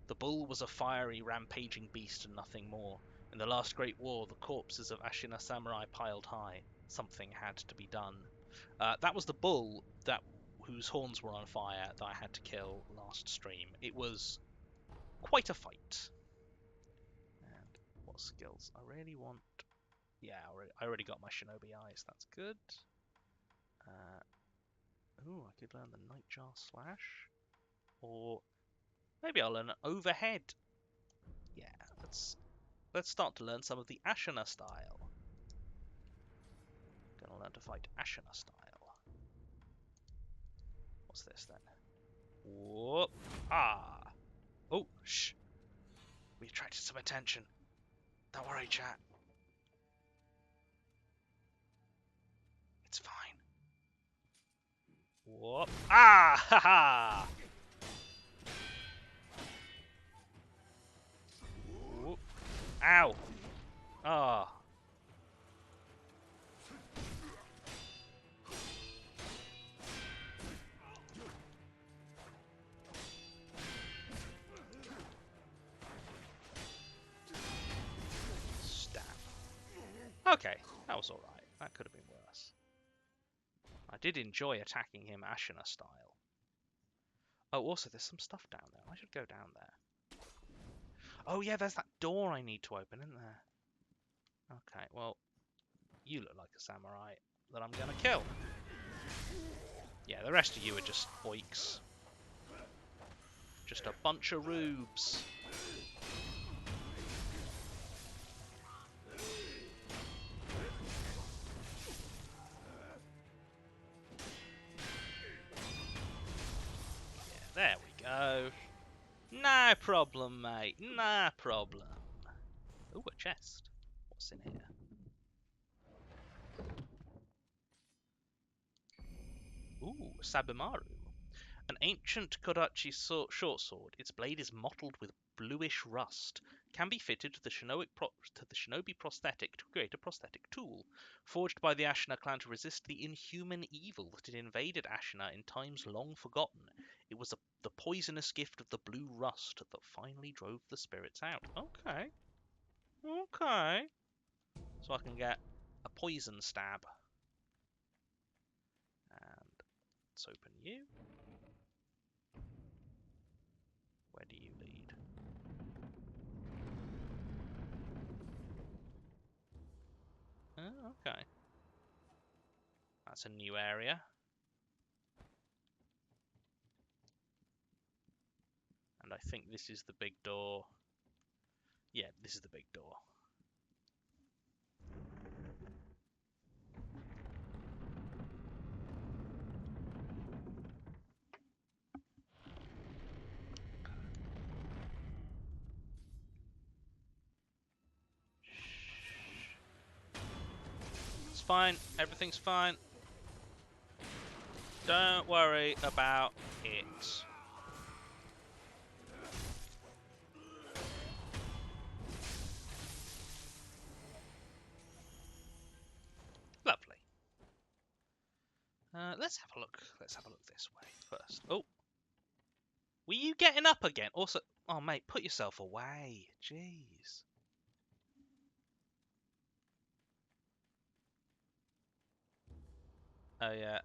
A: The bull was a fiery, rampaging beast and nothing more. In the last great war, the corpses of Ashina samurai piled high. Something had to be done. That was the bull whose horns were on fire that I had to kill last stream. It was quite a fight. And what skills? I really want... Yeah, I already got my Shinobi eyes. That's good. Ooh, I could learn the Nightjar Slash. Or maybe I'll learn Overhead. Yeah, let's start to learn some of the Ashina style. Gonna learn to fight Ashina style. What's this then? Whoop! Ah! Oh, shh! We attracted some attention. Don't worry, chat. It's fine. Whoop! Ah! Ha ha! Whoop! Ow! Ah! Okay, that was alright. That could have been worse. I did enjoy attacking him Ashina style. Oh, also, there's some stuff down there. I should go down there. Oh, yeah, there's that door I need to open, isn't there? Okay, well, you look like a samurai that I'm going to kill. Yeah, the rest of you are just oiks. Just a bunch of rubes. There we go. No problem, mate. No problem. Ooh, a chest. What's in here? Ooh, Sabimaru. An ancient Kodachi short sword. Its blade is mottled with bluish rust. Can be fitted to the Shinobi prosthetic to create a prosthetic tool. Forged by the Ashina clan to resist the inhuman evil that had invaded Ashina in times long forgotten. It was the poisonous gift of the blue rust that finally drove the spirits out. Okay. Okay. So I can get a poison stab. And let's open you. Where do you lead? Okay. That's a new area. And I think this is the big door. Yeah, this is the big door. It's fine. Everything's fine. Don't worry about it. Lovely. Let's have a look. Let's have a look this way first. Oh, were you getting up again? Also, oh mate, put yourself away. Jeez. Oh yeah.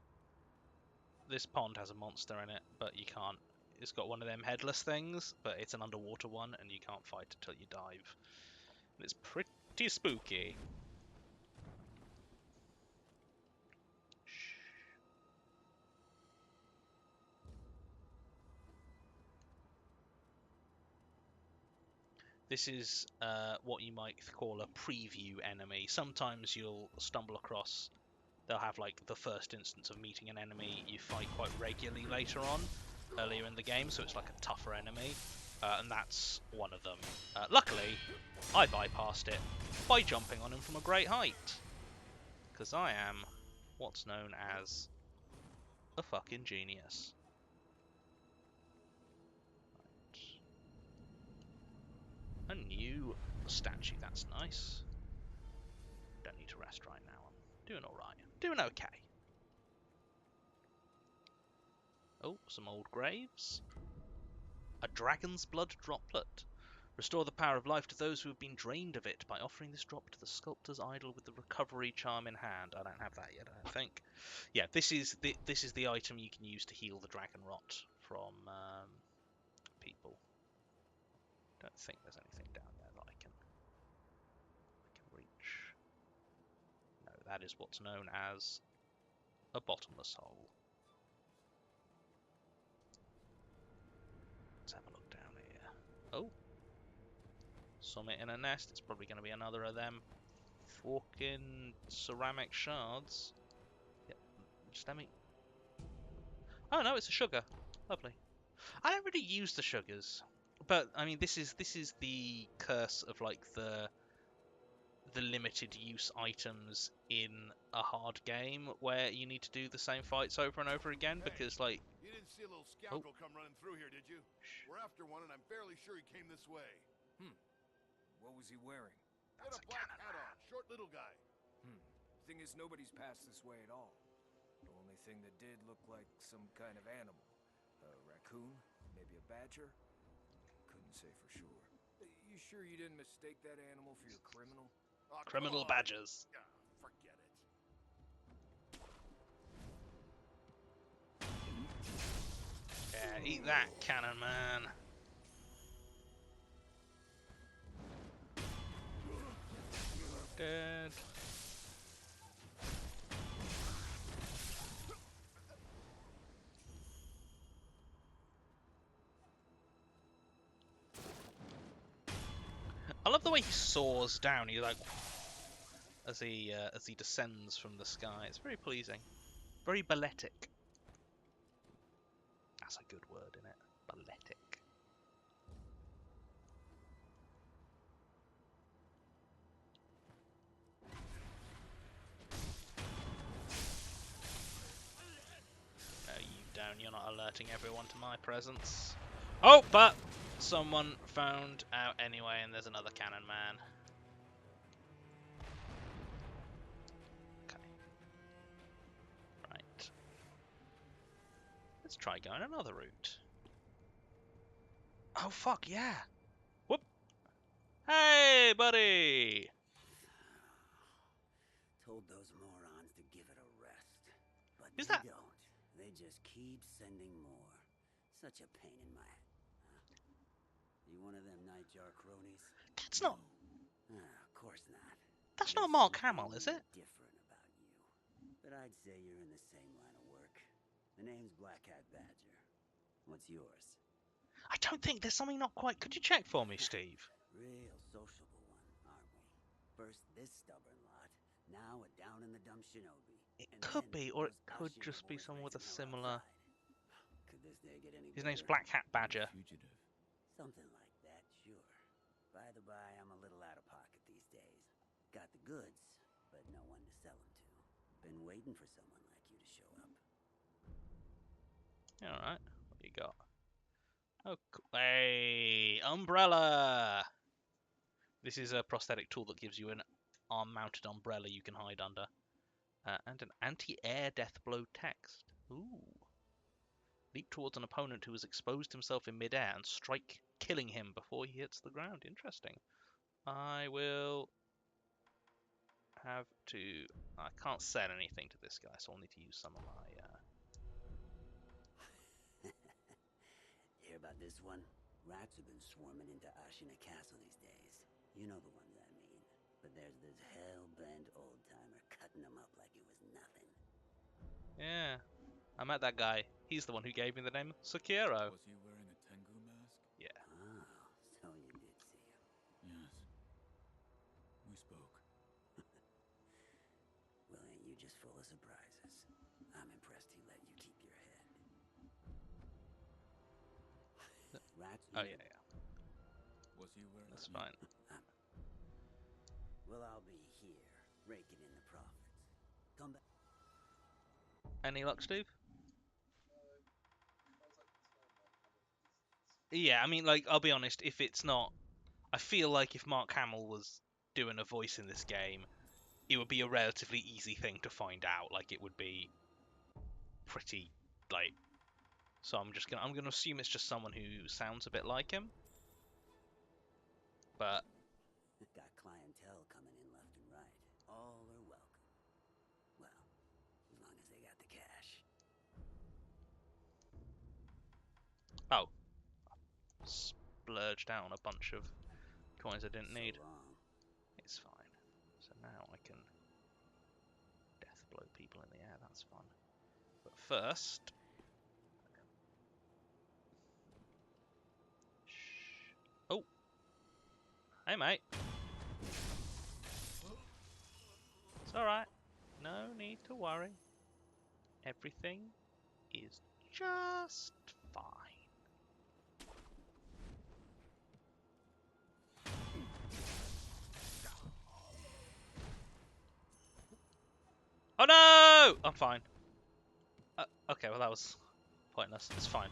A: This pond has a monster in it, but you can't. It's got one of them headless things, but it's an underwater one, and you can't fight until you dive. And it's pretty spooky. This is what you might call a preview enemy. Sometimes you'll stumble across, they'll have like the first instance of meeting an enemy you fight quite regularly later on, earlier in the game, so it's like a tougher enemy, and that's one of them. Luckily, I bypassed it by jumping on him from a great height, because I am what's known as a fucking genius. A new statue, that's nice. Don't need to rest right now, I'm doing alright. Doing okay. Oh, some old graves. A dragon's blood droplet. Restore the power of life to those who have been drained of it by offering this drop to the sculptor's idol with the recovery charm in hand. I don't have that yet, I don't think. Yeah, this is the item you can use to heal the Dragonrot from people. Don't think there's anything down there that I can reach. No, that is what's known as a bottomless hole. Let's have a look down here. Oh, summit in a nest. It's probably going to be another of them fucking ceramic shards. Yep, just let me. Oh no, it's a sugar. Lovely. I don't really use the sugars, but I mean, this is the curse of like the limited use items in a hard game where you need to do the same fights over and over again because like.
D: You didn't see a little scoundrel come running through here, did you? We're after one, and I'm fairly sure he came this way.
B: What was he wearing?
D: He had a black hat on, short little guy.
B: Thing is, nobody's passed this way at all. The only thing that did look like some kind of animal. A raccoon? Maybe a badger? Couldn't say for sure. You sure you didn't mistake that animal for your criminal?
D: Oh,
A: Criminal badgers.
D: Forget it.
A: Yeah, eat that, cannon man. Dead. I love the way he soars down. He like as he descends from the sky. It's very pleasing, very balletic. That's a good word, isn't it? Balletic. No, you don't. You're not alerting everyone to my presence. Oh, but someone found out anyway, and there's another cannon man. Okay. Right. Let's try going another route. Oh, fuck, yeah. Whoop. Hey, buddy.
E: Told those morons to give it a rest. But
A: Is
E: they
A: that-
E: don't. They just keep sending more. Such a pain in my... You one of them nightjar cronies?
A: That's not.
E: Of course not.
A: That's
E: You're
A: not Mark
E: something
A: Hamill, is it?
E: different. I'd say you're in the same line of work. The name's Black Hat Badger. What's yours?
A: I don't think there's something not quite. Could you check for me, Steve?
E: Real sociable one, aren't we? First this stubborn lot, now a down-in-the-dump Shinobi.
A: It
E: And
A: could
E: then
A: be, or it
E: those
A: could
E: Ashina
A: just be
E: boys
A: someone with a
E: raising hell
A: similar.
E: outside. Could this day get any
A: His name's
E: better?
A: Black Hat Badger.
F: Fugitive.
E: Something like that, sure. By the by, I'm a little out of pocket these days. Got the goods, but no one to sell them to. Been waiting for someone like you to show up.
A: All right, what you got? Oh, hey, umbrella. This is a prosthetic tool that gives you an arm-mounted umbrella you can hide under, and an anti-air death blow text. Ooh. Leap towards an opponent who has exposed himself in midair and strike, killing him before he hits the ground. Interesting. I will have to. I can't sell anything to this guy, so I'll need to use some of my.
E: Hear about this one? Rats have been swarming into Ashina Castle these days. You know the ones I mean. But there's this hell-bent old-timer cutting them up like it was nothing.
A: Yeah, I met that guy. He's the one who gave me the name Sekiro.
F: Was he wearing a Tengu mask?
A: Yeah.
E: Oh, so you did see him.
F: Yes. We spoke.
E: Well, ain't you just full of surprises? I'm impressed he let you keep your head. Rats?
A: Oh yeah, yeah.
F: Was he wearing?
A: That's fine.
E: Well, I'll be here, raking in the profits. Come back.
A: Any luck, Steve?
C: I was like, it's fine, man.
A: Yeah, I mean, like, I'll be honest. If it's not, I feel like if Mark Hamill was doing a voice in this game, it would be a relatively easy thing to find out. Like, it would be pretty, like. So I'm gonna assume it's just someone who sounds a bit like him. But
E: Got clientele coming in left and right. All are welcome. Well, as long as they got the cash.
A: oh, splurged out on a bunch of coins I didn't need.
E: So long.
A: It's fine. So now I can death blow people in the air. That's fun. But first, oh, hey mate. It's all right. No need to worry. Everything is just fine. Oh no! I'm fine. Okay, well that was pointless. It's fine.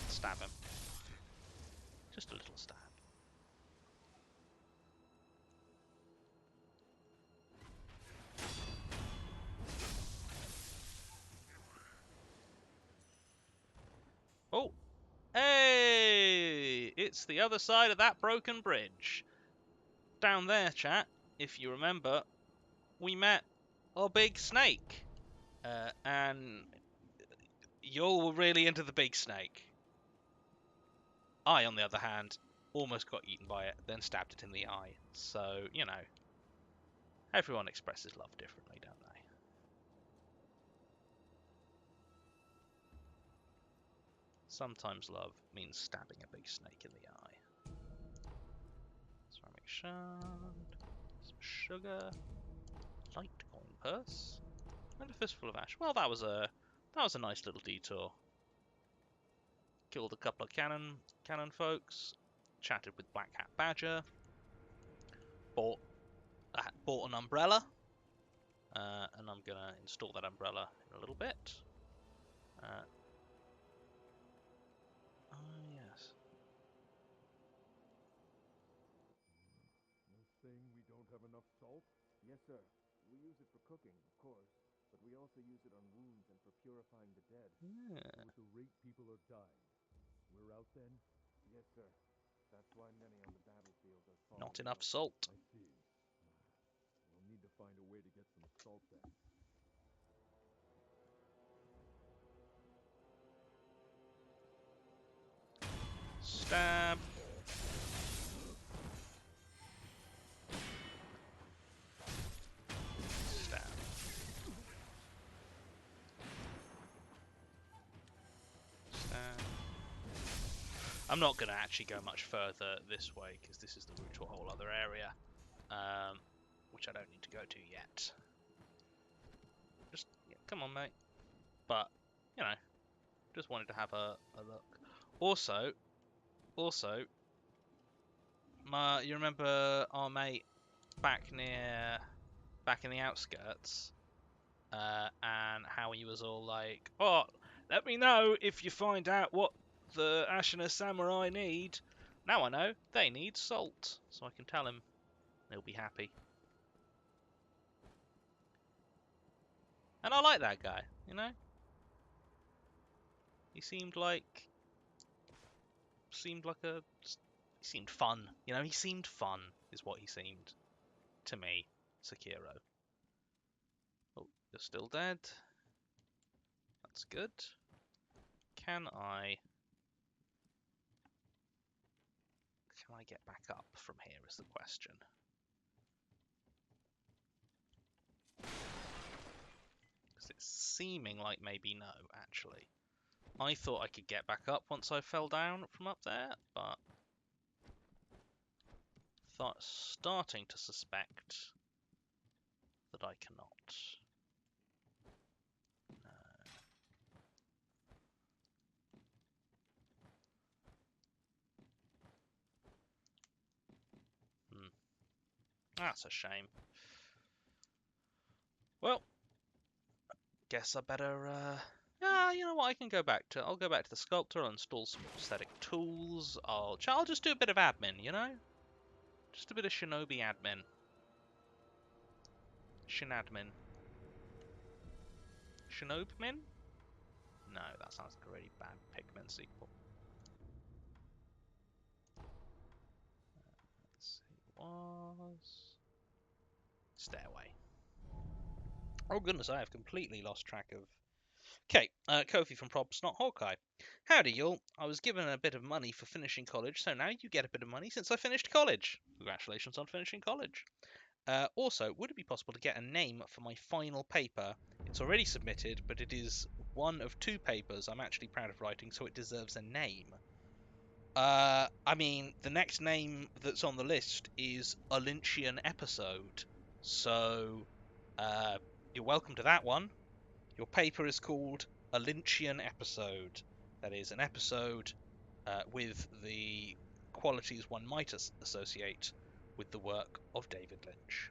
A: Stab him. Just a little stab. Oh! Hey! It's the other side of that broken bridge. Down there, chat, if you remember, we met a big snake. And y'all were really into the big snake. I, on the other hand, almost got eaten by it, then stabbed it in the eye. So, you know, everyone expresses love differently, don't they? Sometimes love means stabbing a big snake in the eye. Ceramic shard, some sugar, light coin purse, and a fistful of ash. Well, that was a nice little detour. Killed a couple of cannon folks, chatted with Black Hat Badger, bought an umbrella, and I'm gonna install that umbrella in a little bit. Yes.
D: You're saying we don't have enough salt? Yes, sir. We use it for cooking, of course, but we also use it on wounds and for purifying the dead.
A: Yeah.
D: With the rate people are dying. We're out then? Yes, sir. That's why many on the battlefield are falling.
A: Not enough
D: ill.
A: salt.
D: I see. We'll need to find a way to get some salt then.
A: Stab. Stab. I'm not going to actually go much further this way because this is the route to a whole other area, which I don't need to go to yet. Just yeah, come on, mate. But you know, just wanted to have a look. Also, you remember our mate back in the outskirts, and how he was all like, "Oh, let me know if you find out what the Ashina samurai need." Now I know they need salt, so I can tell him. He'll be happy. And I like that guy, you know. He seemed like he seemed fun, you know. He seemed fun, is what he seemed to me, Sekiro. Oh, you're still dead. That's good. Can I get back up from here is the question. Because it's seeming like maybe no, actually. I thought I could get back up once I fell down from up there, but starting to suspect that I cannot. That's a shame. Well, guess I better. You know what? I can go back to. I'll go back to the sculptor. I'll install some prosthetic tools. I'll just do a bit of admin. You know, just a bit of Shinobi admin. Shinadmin. Shinobmin? No, that sounds like a really bad Pikmin sequel. Let's see. Was stairway. Oh goodness, I have completely lost track of. Okay, Kofi from Probs Not Hawkeye. Howdy, y'all. I was given a bit of money for finishing college, so now you get a bit of money since I finished college. Congratulations on finishing college. Also, would it be possible to get a name for my final paper? It's already submitted, but it is one of 2 papers I'm actually proud of writing, so it deserves a name. I mean, the next name that's on the list is a Lynchian episode, so you're welcome to that one. Your paper is called a Lynchian episode. That is an episode with the qualities one might associate with the work of David Lynch.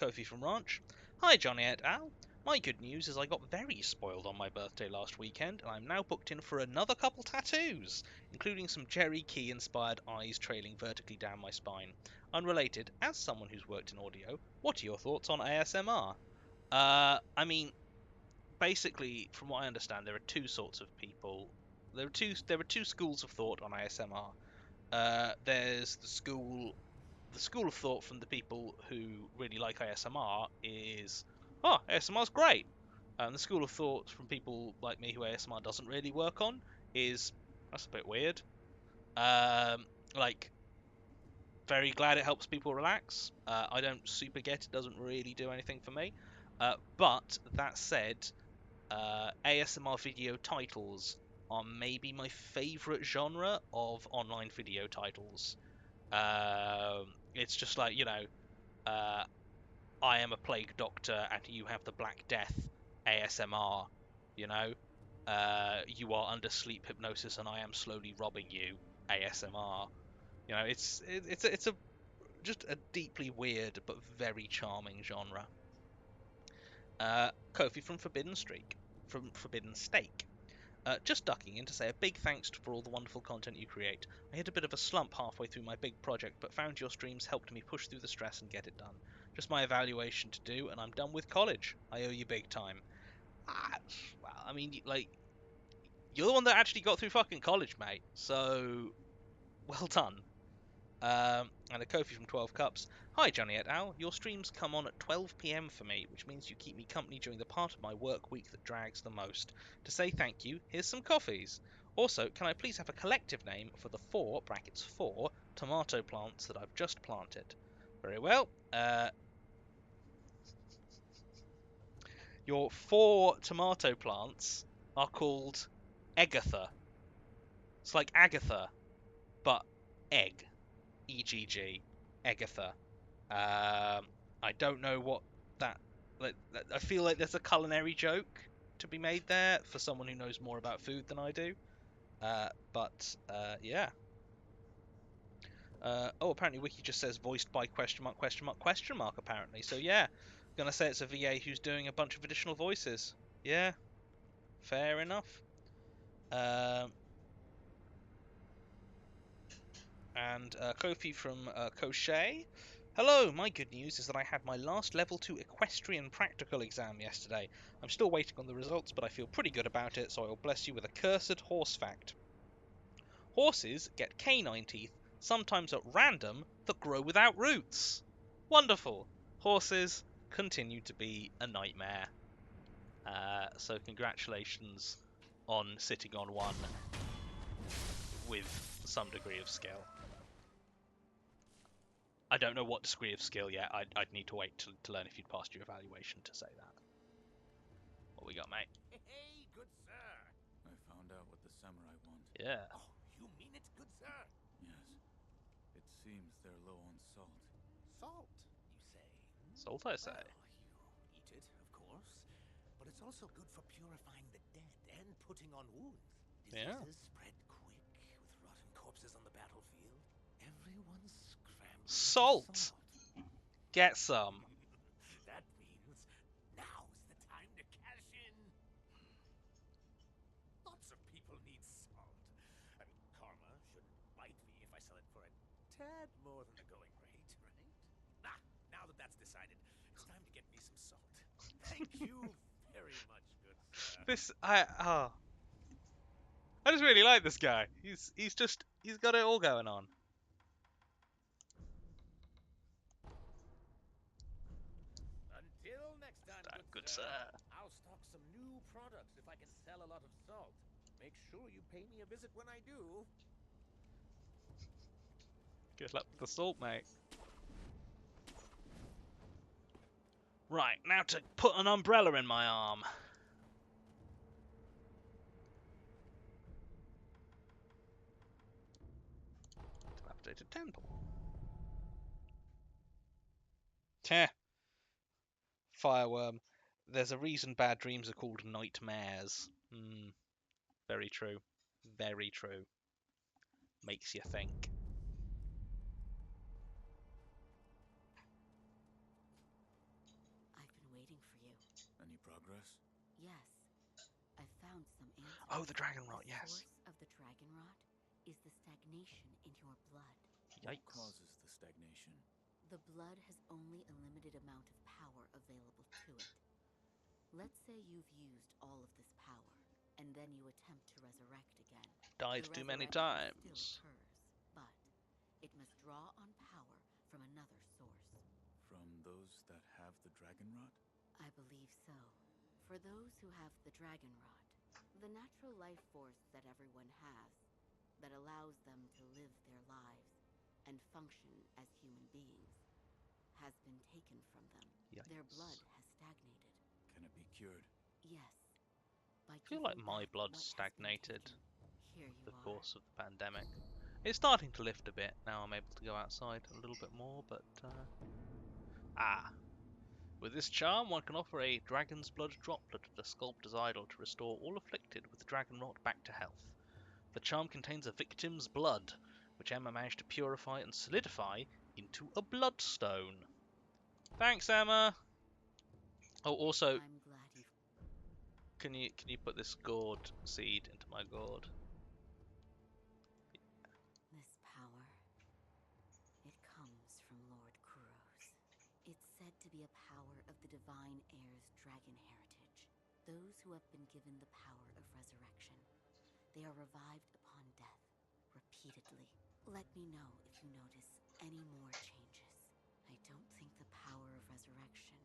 A: Kofi from Ranch. Hi, Johnny et al. My good news is I got very spoiled on my birthday last weekend, and I'm now booked in for another couple tattoos, including some Jerry Key-inspired eyes trailing vertically down my spine. Unrelated, as someone who's worked in audio, what are your thoughts on ASMR? I mean, basically, from what I understand, there are 2 sorts of people. There are two schools of thought on ASMR. There's the school of thought from the people who really like ASMR is, oh, ASMR's great. And the school of thought from people like me who ASMR doesn't really work on is, that's a bit weird. Like, very glad it helps people relax. I don't super get it, doesn't really do anything for me. But that said, ASMR video titles are maybe my favourite genre of online video titles. It's just like, you know, I am a plague doctor and you have the Black Death ASMR, you know. You are under sleep hypnosis and I am slowly robbing you ASMR. You know, it's a just a deeply weird but very charming genre. Kofi from Forbidden Steak. Just ducking in to say a big thanks for all the wonderful content you create. I hit a bit of a slump halfway through my big project, but found your streams helped me push through the stress and get it done. Just my evaluation to do, and I'm done with college. I owe you big time. Well, I mean, like, you're the one that actually got through fucking college, mate. So, well done. And a Kofi from 12 Cups. Hi, Johnny et al. Your streams come on at 12 PM for me, which means you keep me company during the part of my work week that drags the most. To say thank you, here's some coffees. Also, can I please have a collective name for the 4 tomato plants that I've just planted? Very well. Your 4 tomato plants are called Eggatha. It's like Agatha, but egg. EGG. Eggatha. I don't know what that... I feel like there's a culinary joke to be made there for someone who knows more about food than I do. But yeah. Oh, apparently Wiki just says voiced by question mark, question mark, question mark, apparently. So yeah, gonna say it's a VA who's doing a bunch of additional voices. Yeah, fair enough. And Kofi from Koshay. Hello, my good news is that I had my last level 2 equestrian practical exam yesterday. I'm still waiting on the results, but I feel pretty good about it, so I will bless you with a cursed horse fact. Horses get canine teeth, sometimes at random, that grow without roots. Wonderful. Horses continue to be a nightmare. So congratulations on sitting on one with some degree of skill. I don't know what degree of skill yet. I'd need to wait to learn if you'd passed your evaluation to say that. What we got, mate?
B: Hey, good sir.
F: I found out what the samurai want.
A: Yeah.
B: Oh, you mean it, good sir?
F: Yes. It seems they're low on salt.
B: Salt, you say?
A: Salt, I say.
B: Well, you eat it, of course. But it's also good for purifying the dead and putting on wounds.
A: Yeah.
B: Diseases spread quick with rotten corpses on the battlefield. Everyone's scrambling
A: Salt.
B: for salt.
A: Get some.
B: That means now's the time to cash in. Lots of people need salt. And karma shouldn't bite me if I sell it for a tad more than the going rate, right? Now that that's decided, it's time to get me some salt. Thank you very much, good sir.
A: I just really like this guy. He's got it all going on.
B: Until next time,
A: Good
B: sir.
A: sir.
B: I'll stock some new products if I can sell a lot of salt. Make sure you pay me a visit when I do.
A: Good luck with the salt, mate. Right, now to put an umbrella in my arm. Dilapidated temple. Teh. Fireworm. There's a reason bad dreams are called nightmares. Very true. Very true. Makes you think.
G: I've been waiting for you.
F: Any progress?
G: Yes. I found some answers.
A: Oh, the Dragonrot,
G: The
A: yes.
G: source of the Dragonrot is the stagnation in your blood.
F: What
A: Yikes.
F: causes the stagnation?
G: The blood has only a limited amount of power available to it. Let's say you've used all of this power, and then you attempt to resurrect again.
A: Died
G: The
A: too many
G: resurrection
A: times.
G: still occurs, but it must draw on power from another source.
F: From those that have the Dragonrot?
G: I believe so. For those who have the Dragonrot, the natural life force that everyone has, that allows them to live their lives and function as human beings, has been taken from them. Their
A: Yikes.
G: blood has stagnated.
F: Can it be cured?
G: Yes. By
A: I feel like
G: giving
A: my
G: back
A: blood
G: what has been
A: stagnated
G: taken. Here you
A: the
G: are.
A: course of the pandemic. It's starting to lift a bit. Now I'm able to go outside a little bit more, but... With this charm, one can offer a dragon's blood droplet to the sculptor's idol to restore all afflicted with Dragonrot back to health. The charm contains a victim's blood, which Emma managed to purify and solidify into a bloodstone. Thanks, Emma! Oh, also,
G: I'm glad you've...
A: can you put this gourd seed into my gourd?
G: This power, it comes from Lord Kuros. It's said to be a power of the divine heir's dragon heritage. Those who have been given the power of resurrection. They are revived upon death, repeatedly. Let me know if you notice any more changes. I don't think the power of resurrection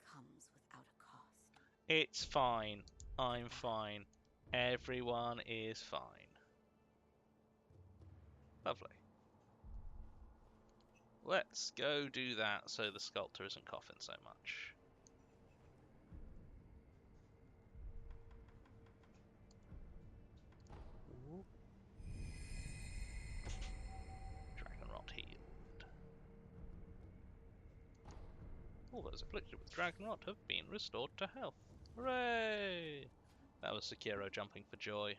G: comes without a cost.
A: It's fine. I'm fine. Everyone is fine. Lovely. Let's go do that so the sculptor isn't coughing so much. All those afflicted with Dragonrot have been restored to health. Hooray! That was Sekiro jumping for joy.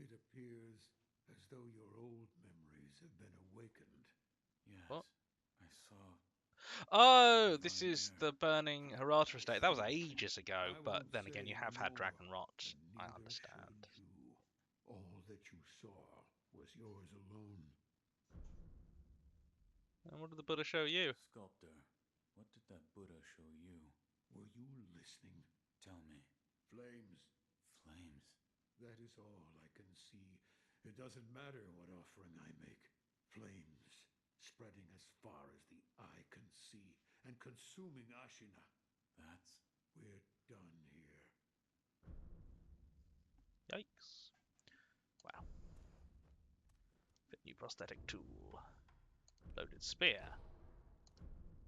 H: It appears as though your old memories have been awakened.
F: Yes,
A: What?
F: I saw.
A: Oh, this
F: Divine
A: is
F: air.
A: the burning Hirata estate. That was ages ago,
H: I
A: but
H: won't
A: then again,
H: say
A: you
H: any
A: have had
H: more,
A: Dragonrot.
H: and
A: I
H: neither
A: understand.
H: should you. All that you saw was yours alone.
A: And what did the Buddha show you?
F: Sculptor, what did that Buddha show you?
H: Were you listening?
F: Tell me.
H: Flames.
F: Flames.
H: That is all I can see. It doesn't matter what offering I make. Flames, spreading as far as the eye can see, and consuming Ashina.
F: That's...
H: We're done here.
A: Yikes. Wow. Fit new prosthetic tool. Loaded spear.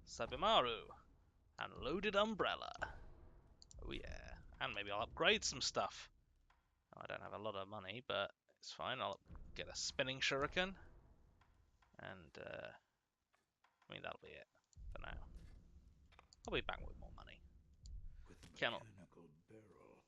A: Sabimaru. And loaded umbrella. Oh yeah. And maybe I'll upgrade some stuff. I don't have a lot of money, but it's fine. I'll get a spinning shuriken. And, I mean, that'll be it for now. I'll be back with more money.
H: With a
A: Cannot.
H: mechanical barrel,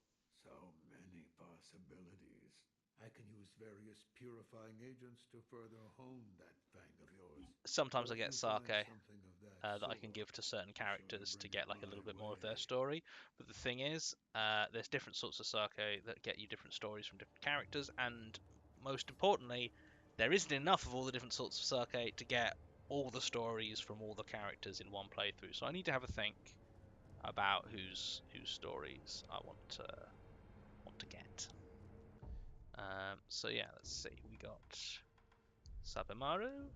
H: so many possibilities. I can use various purifying agents to further hone that fang of yours.
A: Sometimes I
H: But
A: get
H: if you find
A: sake
H: something of that
A: that I can
H: sort,
A: give to certain
H: be sure
A: characters to
H: bring
A: get
H: it
A: like a little
H: my
A: bit more of their
H: way.
A: story. But the thing is, there's different sorts of sake that get you different stories from different characters, and most importantly, there isn't enough of all the different sorts of sake to get all the stories from all the characters in one playthrough. So I need to have a think about whose stories I want to get. So yeah, let's see. We got Sabimaru,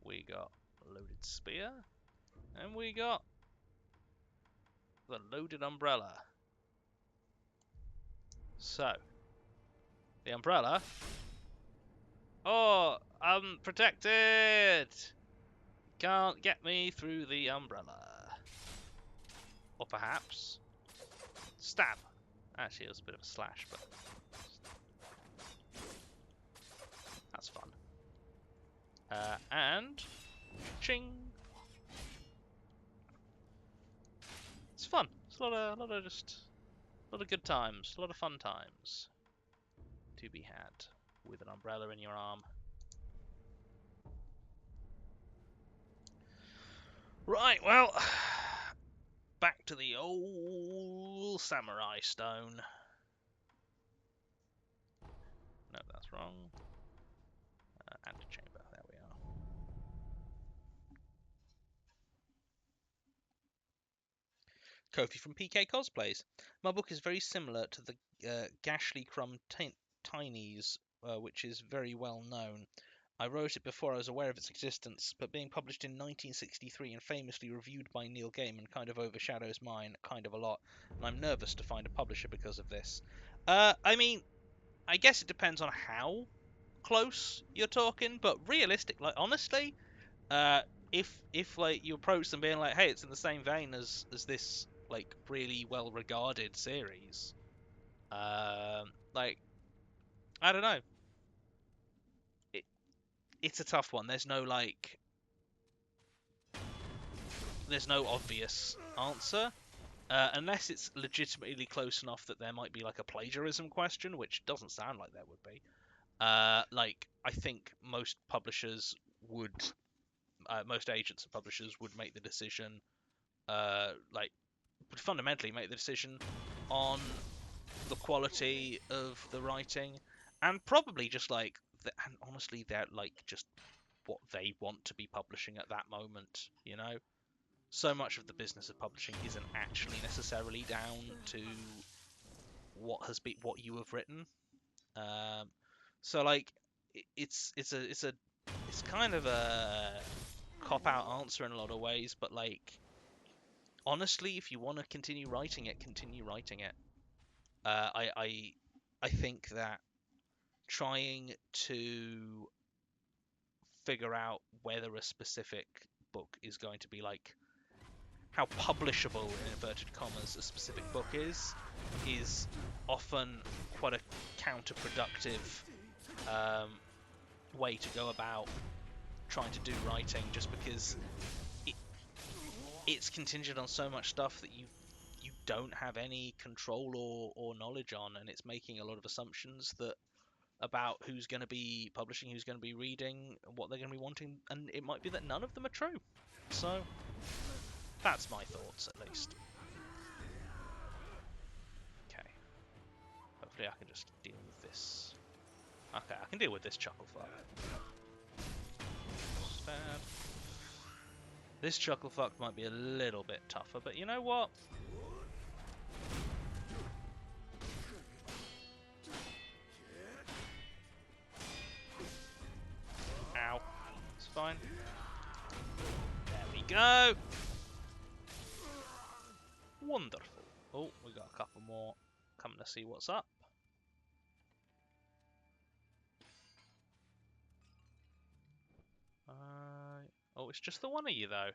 A: we got loaded spear, and we got the loaded umbrella. So the umbrella. Oh, I'm protected. Can't get me through the umbrella. Or perhaps stab. Actually, it was a bit of a slash, but that's fun. And ching. It's fun. It's a lot of good times, a lot of fun times to be had with an umbrella in your arm. Right, well, back to the old samurai stone. No, that's wrong. Antechamber, there we are. Kofi from PK Cosplays. My book is very similar to the Gashly Crumb Tinies, which is very well known. I wrote it before I was aware of its existence, but being published in 1963 and famously reviewed by Neil Gaiman kind of overshadows mine kind of a lot, and I'm nervous to find a publisher because of this. I mean, I guess it depends on how close you're talking, but realistic, like honestly, if like you approach them being like, hey, it's in the same vein as this like really well regarded series, like I don't know, it's a tough one. There's no obvious answer. Unless it's legitimately close enough that there might be like a plagiarism question, which doesn't sound like there would be. Like I think most publishers would, most agents and publishers would make the decision, would fundamentally make the decision on the quality of the writing, and probably just like, and honestly, they're like just what they want to be publishing at that moment, you know? So much of the business of publishing isn't actually necessarily down to what you have written. So like it's kind of a cop out answer in a lot of ways, but like honestly, if you want to continue writing it, continue writing it. I think that trying to figure out whether a specific book is going to be like how publishable in inverted commas a specific book is often quite a counterproductive way to go about trying to do writing, just because it's contingent on so much stuff that you don't have any control or knowledge on, and it's making a lot of assumptions that about who's going to be publishing, who's going to be reading, what they're going to be wanting, and it might be that none of them are true. So that's my thoughts, at least. Okay. Hopefully I can just deal with this. Okay, I can deal with this chucklefuck. Stab. This chucklefuck might be a little bit tougher, but you know what? Ow. It's fine. There we go! Wonderful. Oh, we got a couple more coming to see what's up. Oh, it's just the one of you, though.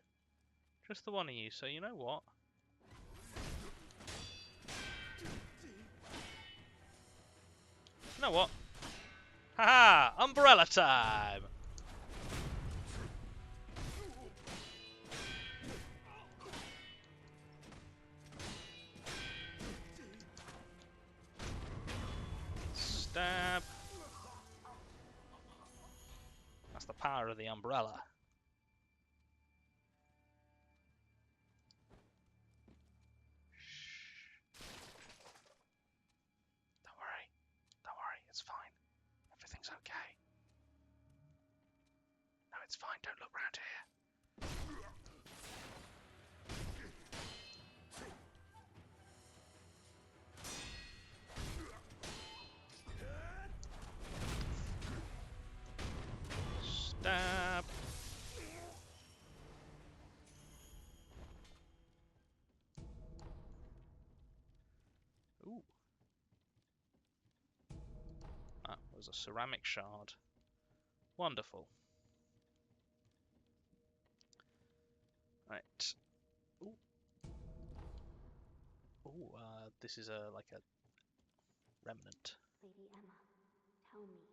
A: Just the one of you, so you know what? You know what? Haha! Umbrella time! Stab. That's the power of the umbrella. Don't worry. Don't worry. It's fine. Everything's okay. No, it's fine. Don't look round here. Stab. Ooh. Ah, there's a ceramic shard. Wonderful. Right. Ooh. Ooh, this is like a remnant.
G: Lady Emma, tell me,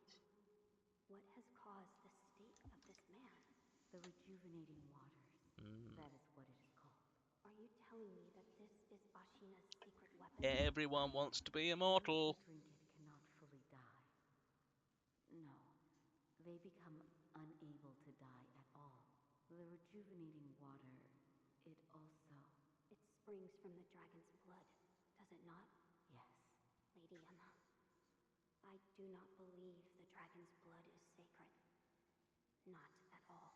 G: what has caused the state of this man? The rejuvenating waters. That is what it is called. Are you telling me that this is Ashina's secret weapon?
A: Everyone wants to be immortal.
G: Those who drink it cannot fully die. No, they become unable to die at all. The rejuvenating water, it also... It springs from the dragon's blood, does it not? Yes. Lady Emma, I do not believe the dragon's blood is sacred. Not at all.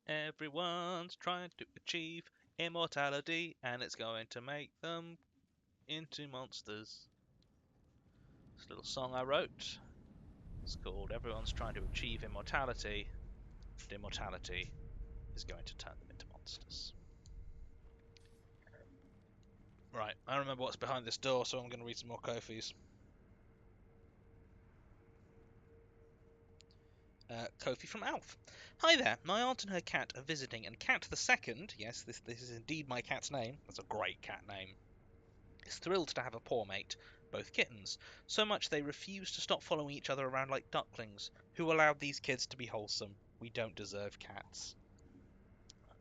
A: Everyone's trying to achieve immortality, and it's going to make them into monsters. This little song I wrote. It's called Everyone's Trying to Achieve Immortality, and immortality is going to turn them into monsters. Right, I remember what's behind this door, so I'm going to read some more Kofis. Kofi from Alf. Hi there, my aunt and her cat are visiting, and Cat the Second, yes, this is indeed my cat's name, that's a great cat name, is thrilled to have a paw mate, both kittens, so much they refuse to stop following each other around like ducklings. Who allowed these kids to be wholesome? We don't deserve cats.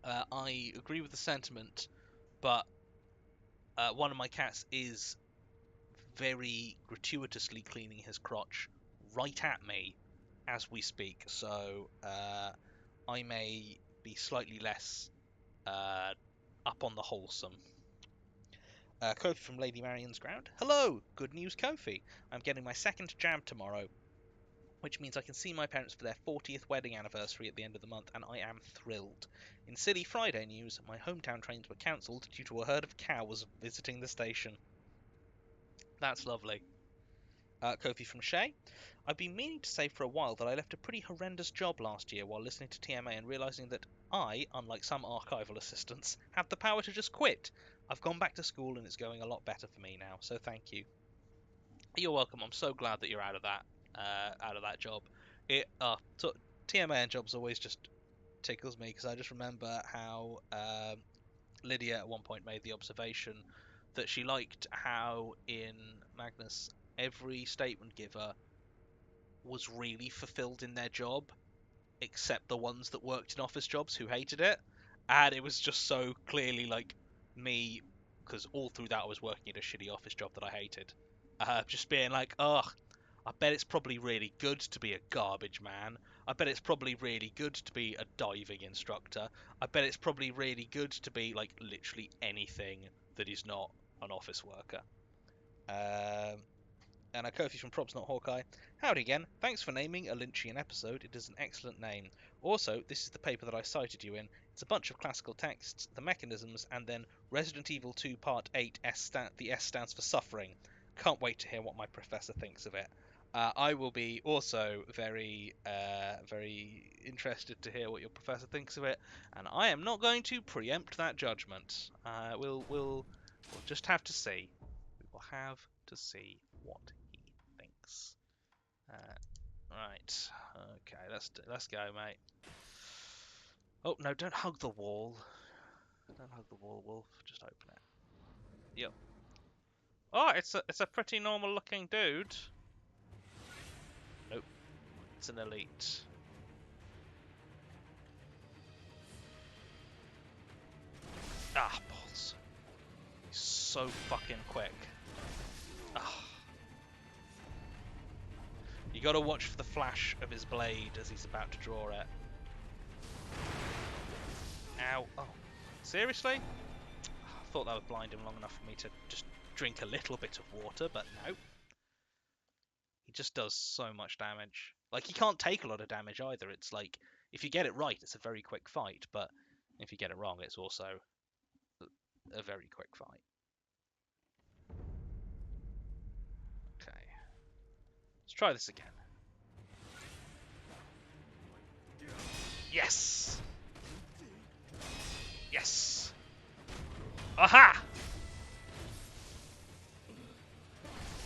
A: I agree with the sentiment, but one of my cats is very gratuitously cleaning his crotch right at me as we speak, so I may be slightly less up on the wholesome. Kofi from Lady Marion's Ground. Hello! Good news, Kofi. I'm getting my second jab tomorrow, which means I can see my parents for their 40th wedding anniversary at the end of the month, and I am thrilled. In silly Friday news, my hometown trains were cancelled due to a herd of cows visiting the station. That's lovely. Kofi from Shay. I've been meaning to say for a while that I left a pretty horrendous job last year while listening to TMA and realising that I, unlike some archival assistants, have the power to just quit. I've gone back to school and it's going a lot better for me now, so thank you. You're welcome. I'm so glad that you're out of that job. TMA and jobs always just tickles me because I just remember how Lydia at one point made the observation that she liked how in Magnus every statement giver was really fulfilled in their job, except the ones that worked in office jobs who hated it. And it was just so clearly like me, because all through that I was working at a shitty office job that I hated. Just being like, ugh, I bet it's probably really good to be a garbage man. I bet it's probably really good to be a diving instructor. I bet it's probably really good to be like literally anything that is not an office worker. And a Kofi from Probs Not Hawkeye. Howdy again. Thanks for naming a Lynchian episode. It is an excellent name. Also, this is the paper that I cited you in. It's a bunch of classical texts, the mechanisms, and then Resident Evil 2 Part 8, the S stands for suffering. Can't wait to hear what my professor thinks of it. I will be also very, very interested to hear what your professor thinks of it, and I am not going to preempt that judgment. We'll just have to see. We will have to see what he thinks. Right. Okay. Let's go, mate. Oh no! Don't hug the wall. Don't hug the wall, Wolf. Just open it. Yep. Oh, it's a pretty normal looking dude. Nope. It's an elite. Ah, balls. He's so fucking quick. Ah. You gotta watch for the flash of his blade as he's about to draw it. Ow. Oh. Seriously? I thought that would blind him long enough for me to just drink a little bit of water, but no. He just does so much damage. Like, he can't take a lot of damage either. It's like, if you get it right, it's a very quick fight, but if you get it wrong, it's also a very quick fight. Okay. Let's try this again. Yes! Yes! Aha!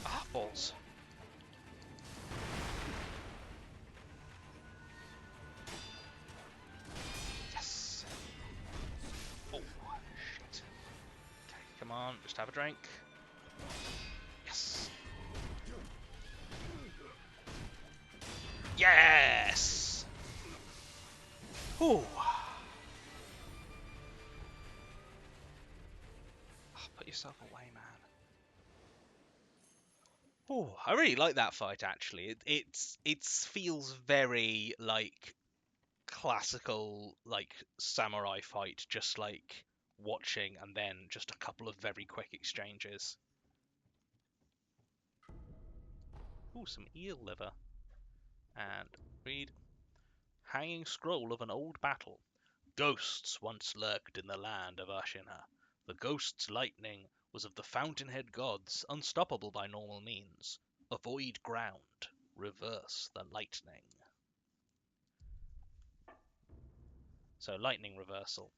A: Ah, balls. Yes! Oh, shit. Okay, come on, just have a drink. Yes! Yes! Ooh. Put yourself away, man. Oh, I really like that fight actually. It feels very like classical like samurai fight, just like watching and then just a couple of very quick exchanges. Ooh, some eel liver. And read hanging scroll of an old battle. Ghosts once lurked in the land of Ashina. The ghost's lightning was of the fountainhead gods, unstoppable by normal means. Avoid ground, reverse the lightning. So lightning reversal.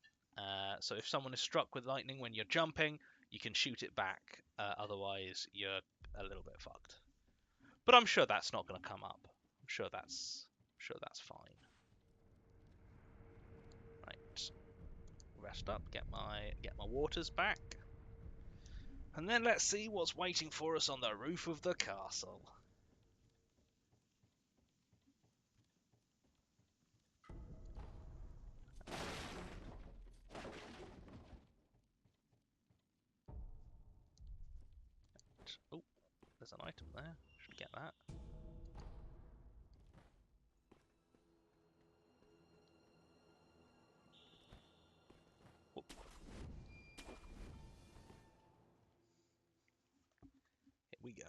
A: So if someone is struck with lightning when you're jumping, you can shoot it back. Otherwise, you're a little bit fucked. But I'm sure that's not going to come up. I'm sure that's fine. Right. Rest up. Get my waters back. And then let's see what's waiting for us on the roof of the castle. Oh, there's an item there. Should get that. Oh. Here we go.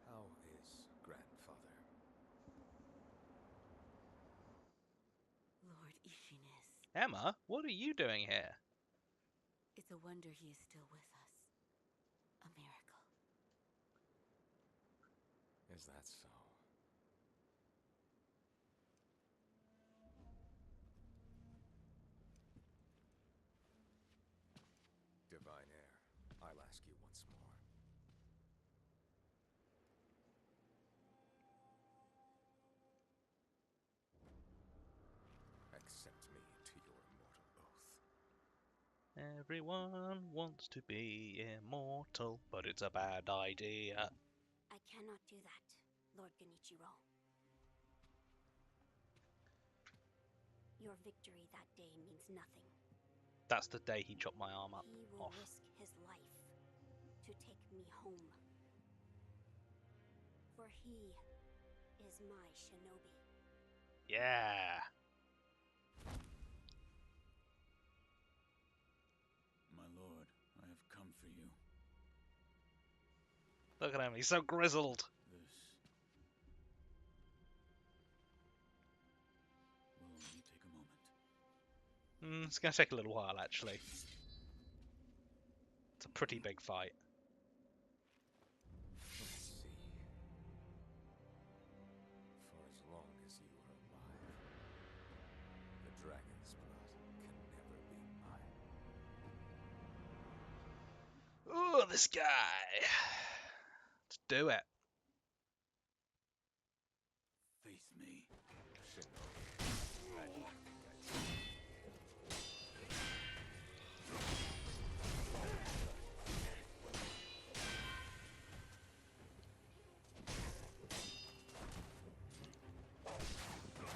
B: How is grandfather?
G: Lord Ishinis.
A: Emma, what are you doing here?
G: It's a wonder he is still with us. A miracle.
B: Is that so? Divine Heir, I'll ask you once more. Accept me into your immortal oath.
A: Everyone wants to be immortal, but it's a bad idea.
I: I cannot do that, Lord Genichiro. Your victory that day means nothing.
A: That's the day he chopped my arm up
I: He will
A: off.
I: risk his life to take me home. For he is my Shinobi.
A: Yeah.
F: My lord, I have come for you.
A: Look at him, he's so grizzled.
F: This will only take a moment.
A: It's going to take a little while, actually. It's a pretty big fight.
B: Let's see. For as long as you are alive, the dragon's blood can never be mine.
A: Ooh, this guy. Let's do it.
F: Face me.
B: Shinobi, I think I'd say.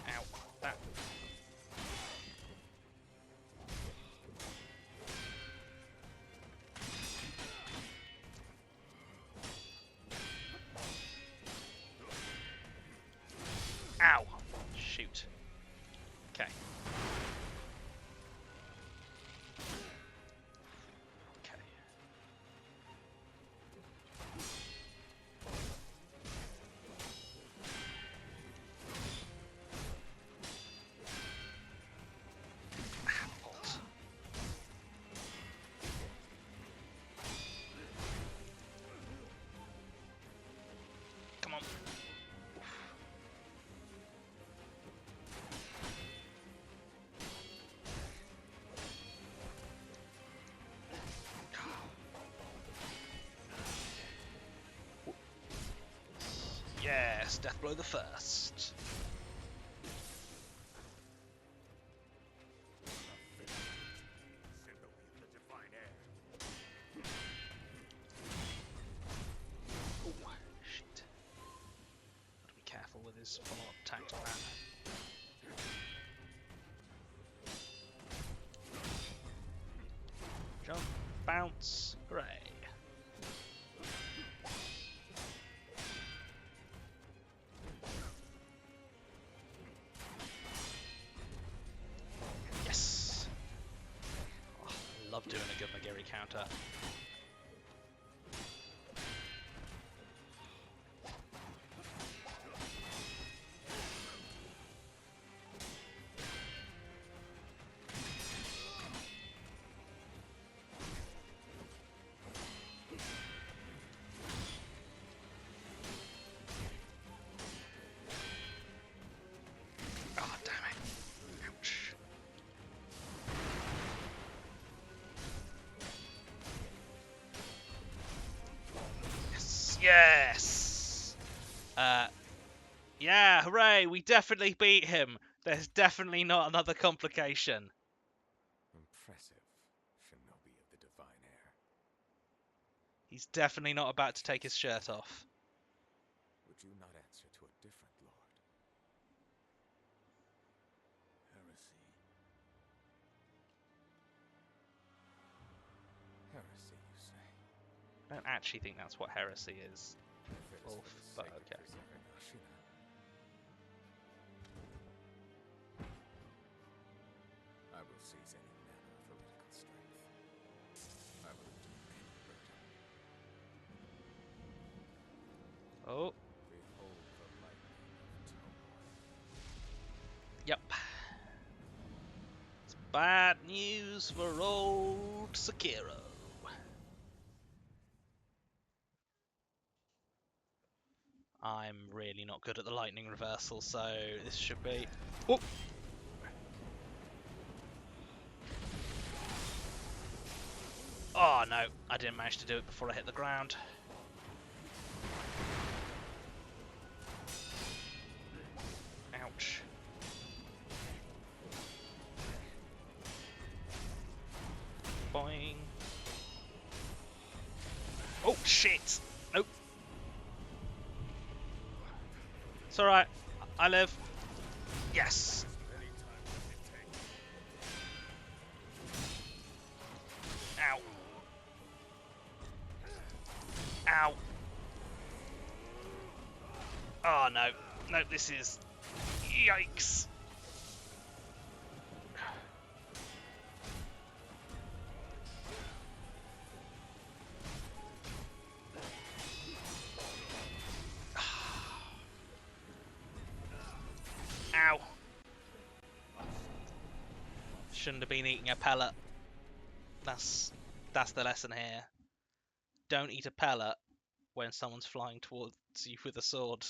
A: Ow. That. Ow. Shoot. Okay. Okay. Ult. Come on. Yes, Deathblow the first.
B: Shinobi of the divine air.
A: Oh, shit. Gotta be careful with his follow-up attacks on that. Jump, bounce, hooray. Yes! Oh, I love doing a good Magiri counter. Oh, damn it. Ouch. Yes! Yes! Yeah, hooray! We definitely beat him. There's definitely not another complication.
B: Impressive, Shinobi of the divine air.
A: He's definitely not about to take his shirt off.
B: Would you not answer to a different lord?
F: Heresy.
B: Heresy, you say?
A: I don't actually think that's what heresy is.
B: If it is
A: Wolf,
B: for the
A: but
B: sake of
A: okay.
B: preserving Ashina. I will seize any manner of heretical strength. I will do any burden.
A: Oh,
B: Behold the lightning of Tomoe.
A: yep. It's bad news for old Sekiro. I'm really not good at the lightning reversal, so this should be... Oh! Oh no, I didn't manage to do it before I hit the ground. Ouch. Boing. Oh shit! Nope. It's alright. I live. Yes.
B: Many times as it takes.
A: Ow. Oh no. No, this is... Yikes. Ow. Shouldn't have been eating a pellet. That's the lesson here. Don't eat a pellet when someone's flying towards you with a sword.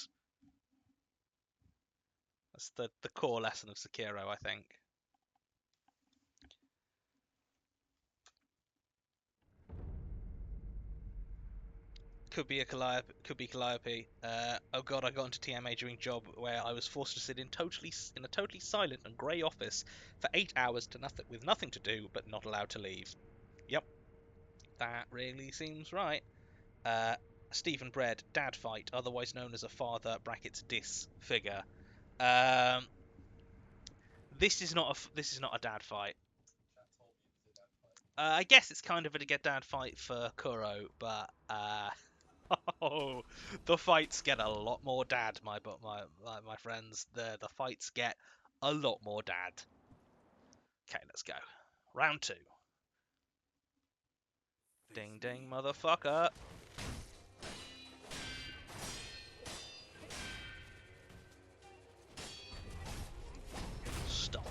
A: That's the core lesson of Sekiro, I think. Could be Calliope. Oh god, I got into TMA during job where I was forced to sit in a totally silent and grey office for 8 hours with nothing to do, but not allowed to leave. Yep, that really seems right. Stephen Bread, dad fight, otherwise known as a father brackets dis figure. This is not a dad fight. I guess it's kind of a dad fight for Kuro, but oh, the fights get a lot more dad, my friends. The fights get a lot more dad. Okay, let's go. Round 2. Ding ding, motherfucker. Stop.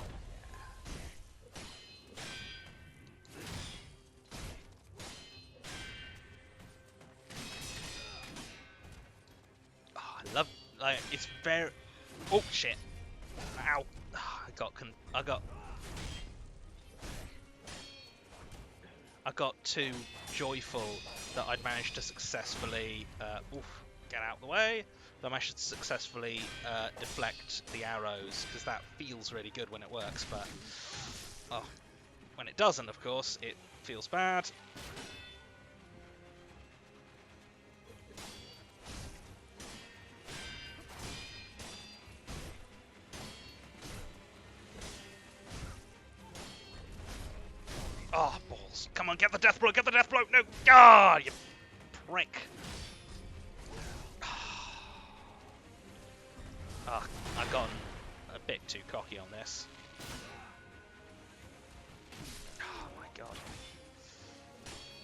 A: Oh, I love, like, it's very... Oh, shit. Ow. Oh, I got too joyful that I'd managed to successfully... get out of the way. That I managed to successfully deflect the arrows, because that feels really good when it works, but... Oh, when it doesn't, of course, it feels bad. Oh, balls. Come on, get the death blow, get the death blow! No! God, you prick! Oh, I've gotten a bit too cocky on this. Oh my god.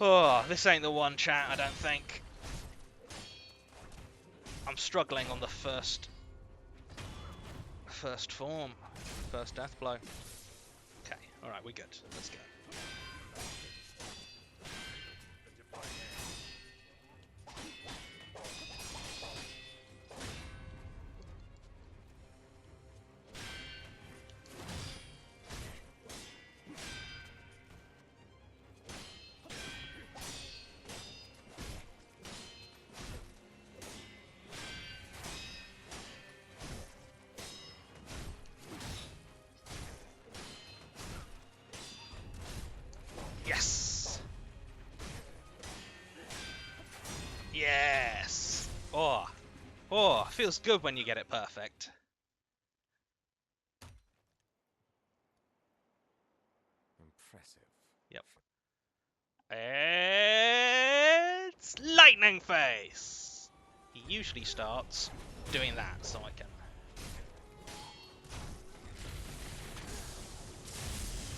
A: Oh, this ain't the one, chat, I don't think. I'm struggling on the first form. First death blow. Okay, alright, we're good. Let's go. Yes! Yes! Oh, feels good when you get it perfect.
B: Impressive.
A: Yep. It's Lightning Face! He usually starts doing that, so I can...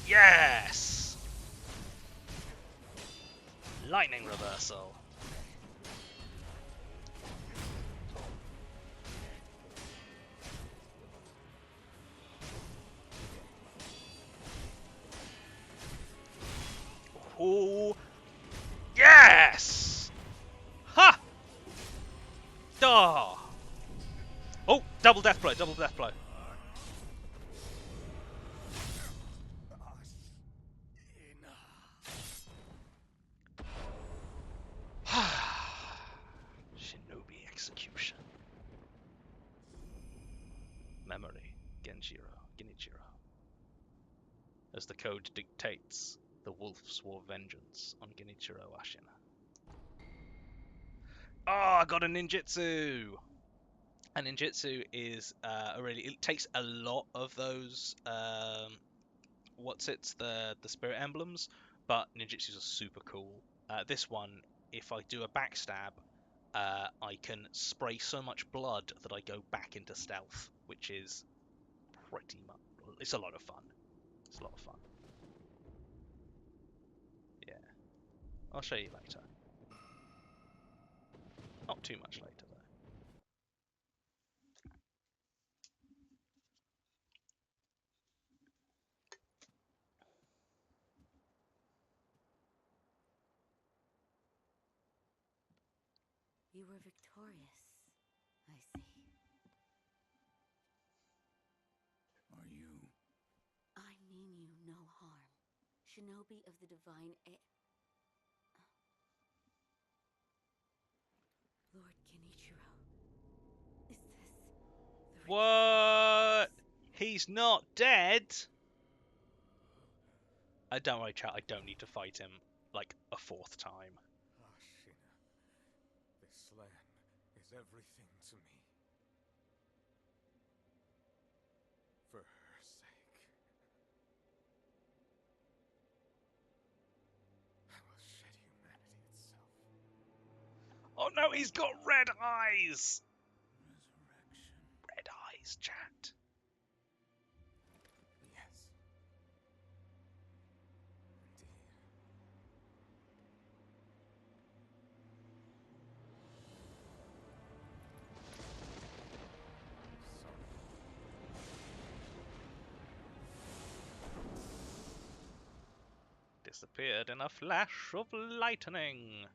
A: Yes! Lightning Reversal. Oh, yes! Ha! Oh! Oh, double death blow, double death blow. Shinobi execution. Memory, Genichiro. As the code dictates, the wolf swore vengeance on Genichiro Ashina. Oh, I got a ninjutsu! A ninjutsu is it takes a lot of those the spirit emblems, but ninjutsus are super cool. This one, if I do a backstab, I can spray so much blood that I go back into stealth, which is pretty much... It's a lot of fun. It's a lot of fun. Yeah. I'll show you later. Not too much later, though.
G: You were victorious, I see.
F: Are you?
G: I mean you no harm. Shinobi of the divine Lord Genichiro. Is this the
A: What? He's not dead? Don't worry, chat. I don't need to fight him like a 4th time.
B: Ashina, this land is everything to me. For her sake, I will shed humanity itself.
A: Oh no, he's got red eyes!
F: Resurrection.
A: Red eyes, chat.
B: Yes. Indeed.
A: Disappeared in a flash of lightning.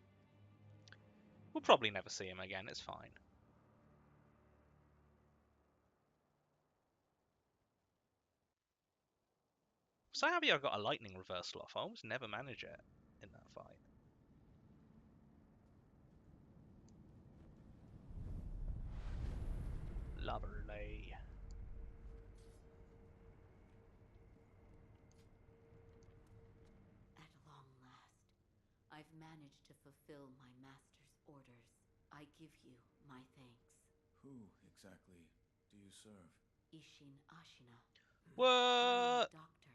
A: We'll probably never see him again, it's fine. So happy I got a lightning reversal off. I almost never manage it in that fight. Lovely.
G: At long last, I've managed to fulfill my master's orders. I give you my thanks.
F: Who exactly do you serve?
G: Ishin Ashina.
A: What?
G: I am a doctor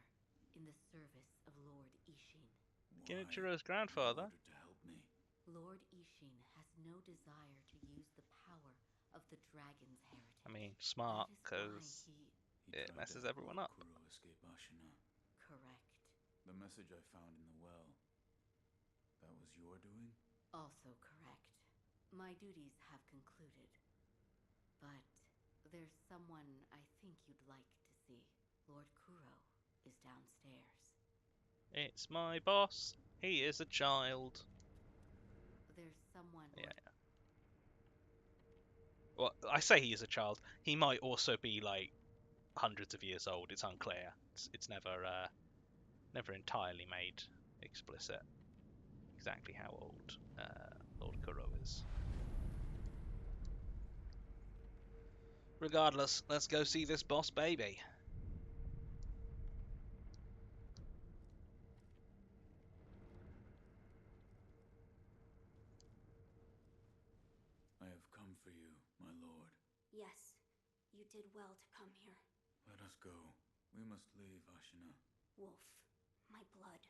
G: in the service of Lord Ishin.
A: Genichiro's
F: Why are you
A: grandfather.
F: ordered to help me?
G: Lord Ishin has no desire to use the power of the dragon's heritage.
A: I mean, smart,
G: That is why
A: because
F: He
A: it
F: tried to
A: messes
F: help
A: everyone
F: Lord
A: up.
F: Kuro escape Ashina.
G: Correct.
F: The message I found in the well, that was your doing?
G: Also correct. My duties have concluded. But there's someone I think you'd like to see. Lord Kuro is downstairs.
A: It's my boss. He is a child.
G: There's someone...
A: Yeah. Well, I say he is a child. He might also be like hundreds of years old. It's unclear. It's never entirely made explicit exactly how old Lord Kuro is. Regardless, let's go see this boss baby.
F: I have come for you, my lord.
I: Yes, you did well to come here.
F: Let us go. We must leave, Ashina.
I: Wolf, my blood.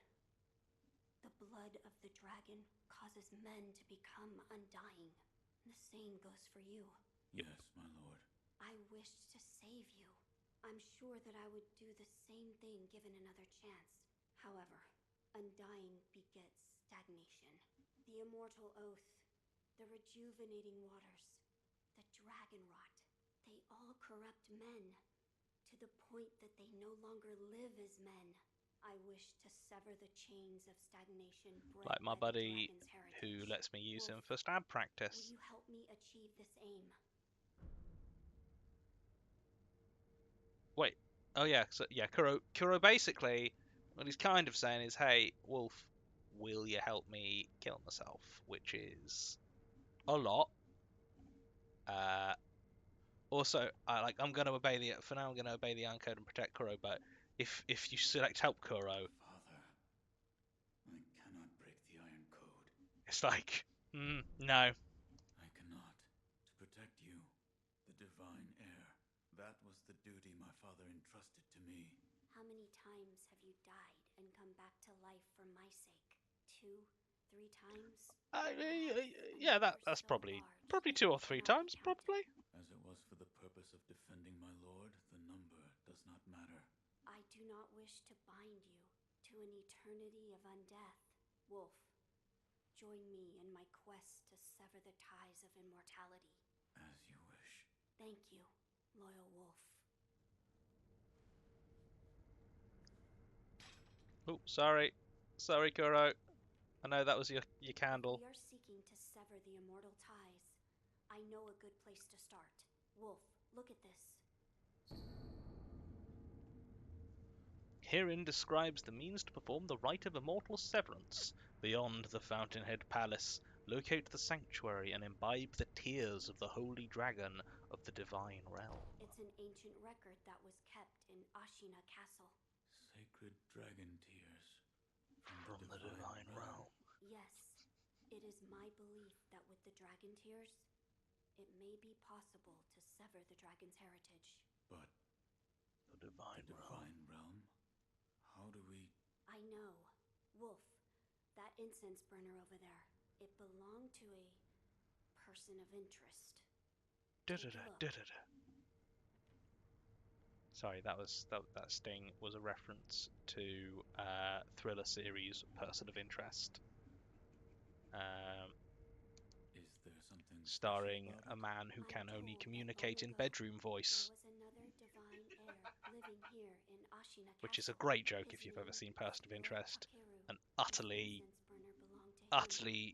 I: The blood of the dragon causes men to become undying. The same goes for you.
F: Yes, my lord.
I: I wished to save you. I'm sure that I would do the same thing given another chance. However, undying begets stagnation. The immortal oath, the rejuvenating waters, the Dragonrot, they all corrupt men to the point that they no longer live as men. I wish to sever the chains of stagnation bred
A: Like my
I: by the
A: buddy
I: dragon's heritage.
A: who lets me use him
I: Wolf,
A: for stab
I: will
A: practice.
I: you help me achieve this aim?
A: Wait. Oh yeah. So yeah, Kuro basically what he's kind of saying is, hey, Wolf, will you help me kill myself? Which is a lot. Also, I'm gonna obey the for now. I'm gonna obey the Iron Code and protect Kuro. But if you select help Kuro,
F: Father, I cannot break the Iron Code.
A: it's like no.
F: I cannot. To protect you, the divine heir. That was the duty my father entrusted to me.
I: How many times have you died and come back to life for my sake? 2, 3 times?
A: Yeah, that's probably 2 or 3 times, probably.
F: As it was for the purpose of defending my lord, the number does not matter.
I: I do not wish to bind you to an eternity of undeath. Wolf, join me in my quest to sever the ties of immortality.
F: As you wish.
I: Thank you, loyal wolf.
A: Oh, sorry. Sorry, Kuro. I know that was your candle.
I: We are seeking to sever the immortal ties. I know a good place to start. Wolf, look at this.
A: Herein describes the means to perform the rite of immortal severance. Beyond the Fountainhead Palace, locate the sanctuary and imbibe the tears of the holy dragon of the divine realm.
I: It's an ancient record that was kept in Ashina Castle.
F: Sacred dragon tears.
A: From the divine realm.
I: Yes, it is my belief that with the dragon tears, it may be possible to sever the dragon's heritage.
F: But
A: the divine
F: realm? How do we...
I: I know. Wolf, that incense burner over there, it belonged to a person of interest.
A: Sorry, that sting was a reference to thriller series Person of Interest.
F: Is there something
A: starring a man who can only communicate in bedroom voice.
I: There was another divine heir living here in Ashina Castle.
A: Which is a great joke if you've ever seen Person of Interest, and utterly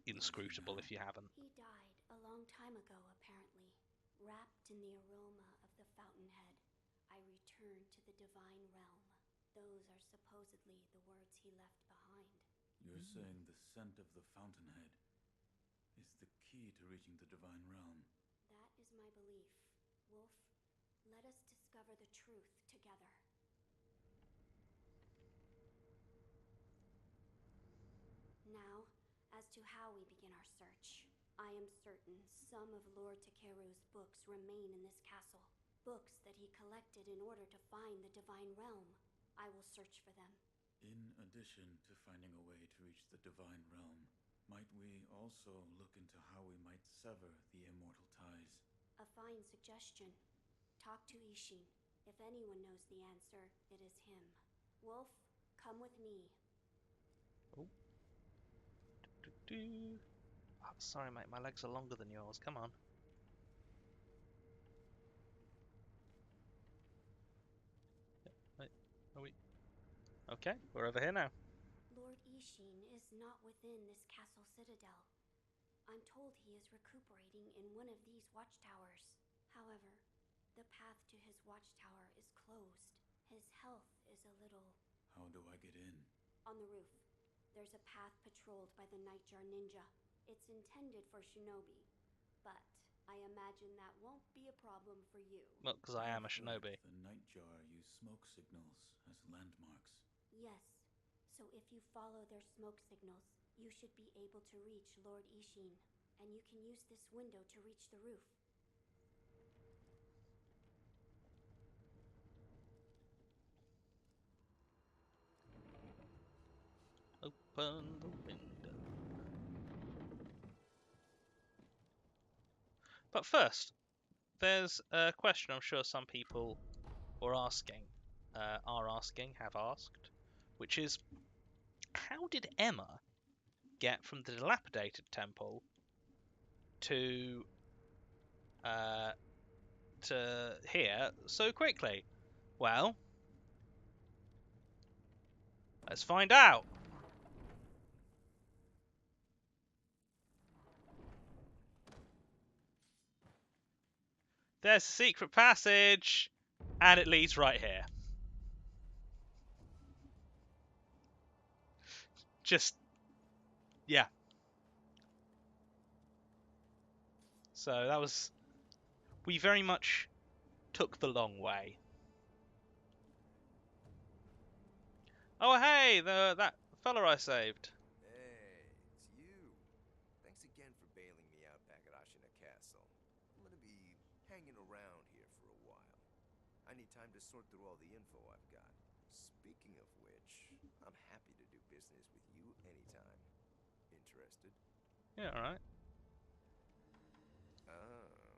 A: inscrutable if you haven't.
I: He died a long time ago, apparently. Wrapped in the aroma of the fountainhead, I return to the divine realm. Those are supposedly the words he left behind.
F: You're saying the scent of the fountainhead is the key to reaching the divine realm?
I: That is my belief. Wolf, let us discover the truth together. Now, as to how we begin our search. I am certain some of Lord Takeru's books remain in this castle. Books that he collected in order to find the divine realm. I will search for them.
F: In addition to finding a way to reach the divine realm, might we also look into how we might sever the immortal ties?
I: A fine suggestion. Talk to Ishin. If anyone knows the answer, it is him. Wolf, come with me.
A: Oh. Oh, sorry, mate. My legs are longer than yours. Come on. Wait, are we? Okay, we're over here now.
I: Lord Ishin is not within this castle citadel. I'm told he is recuperating in one of these watchtowers. However, the path to his watchtower is closed. His health is a little...
F: How do I get in?
I: On the roof. There's a path patrolled by the Nightjar Ninja. It's intended for Shinobi, but I imagine that won't be a problem for you.
A: Well, because I am a Shinobi.
F: The Nightjar use smoke signals as landmarks.
I: Yes, so if you follow their smoke signals, you should be able to reach Lord Ishin, and you can use this window to reach the roof.
A: Open the window. But first, there's a question I'm sure some people are asking, have asked, which is, how did Emma get from the dilapidated temple to here so quickly? Well, let's find out. There's a secret passage, and it leads right here. Just, yeah. So that was... We very much took the long way. Oh, hey, that fella I saved.
B: Hey, it's you. Thanks again for bailing me out back at Ashina Castle. I'm gonna be hanging around here for a while. I need time to sort through all the info I've got. Speaking of which, I'm happy to do business with you anytime. In interested.
A: Yeah, alright.
B: Oh,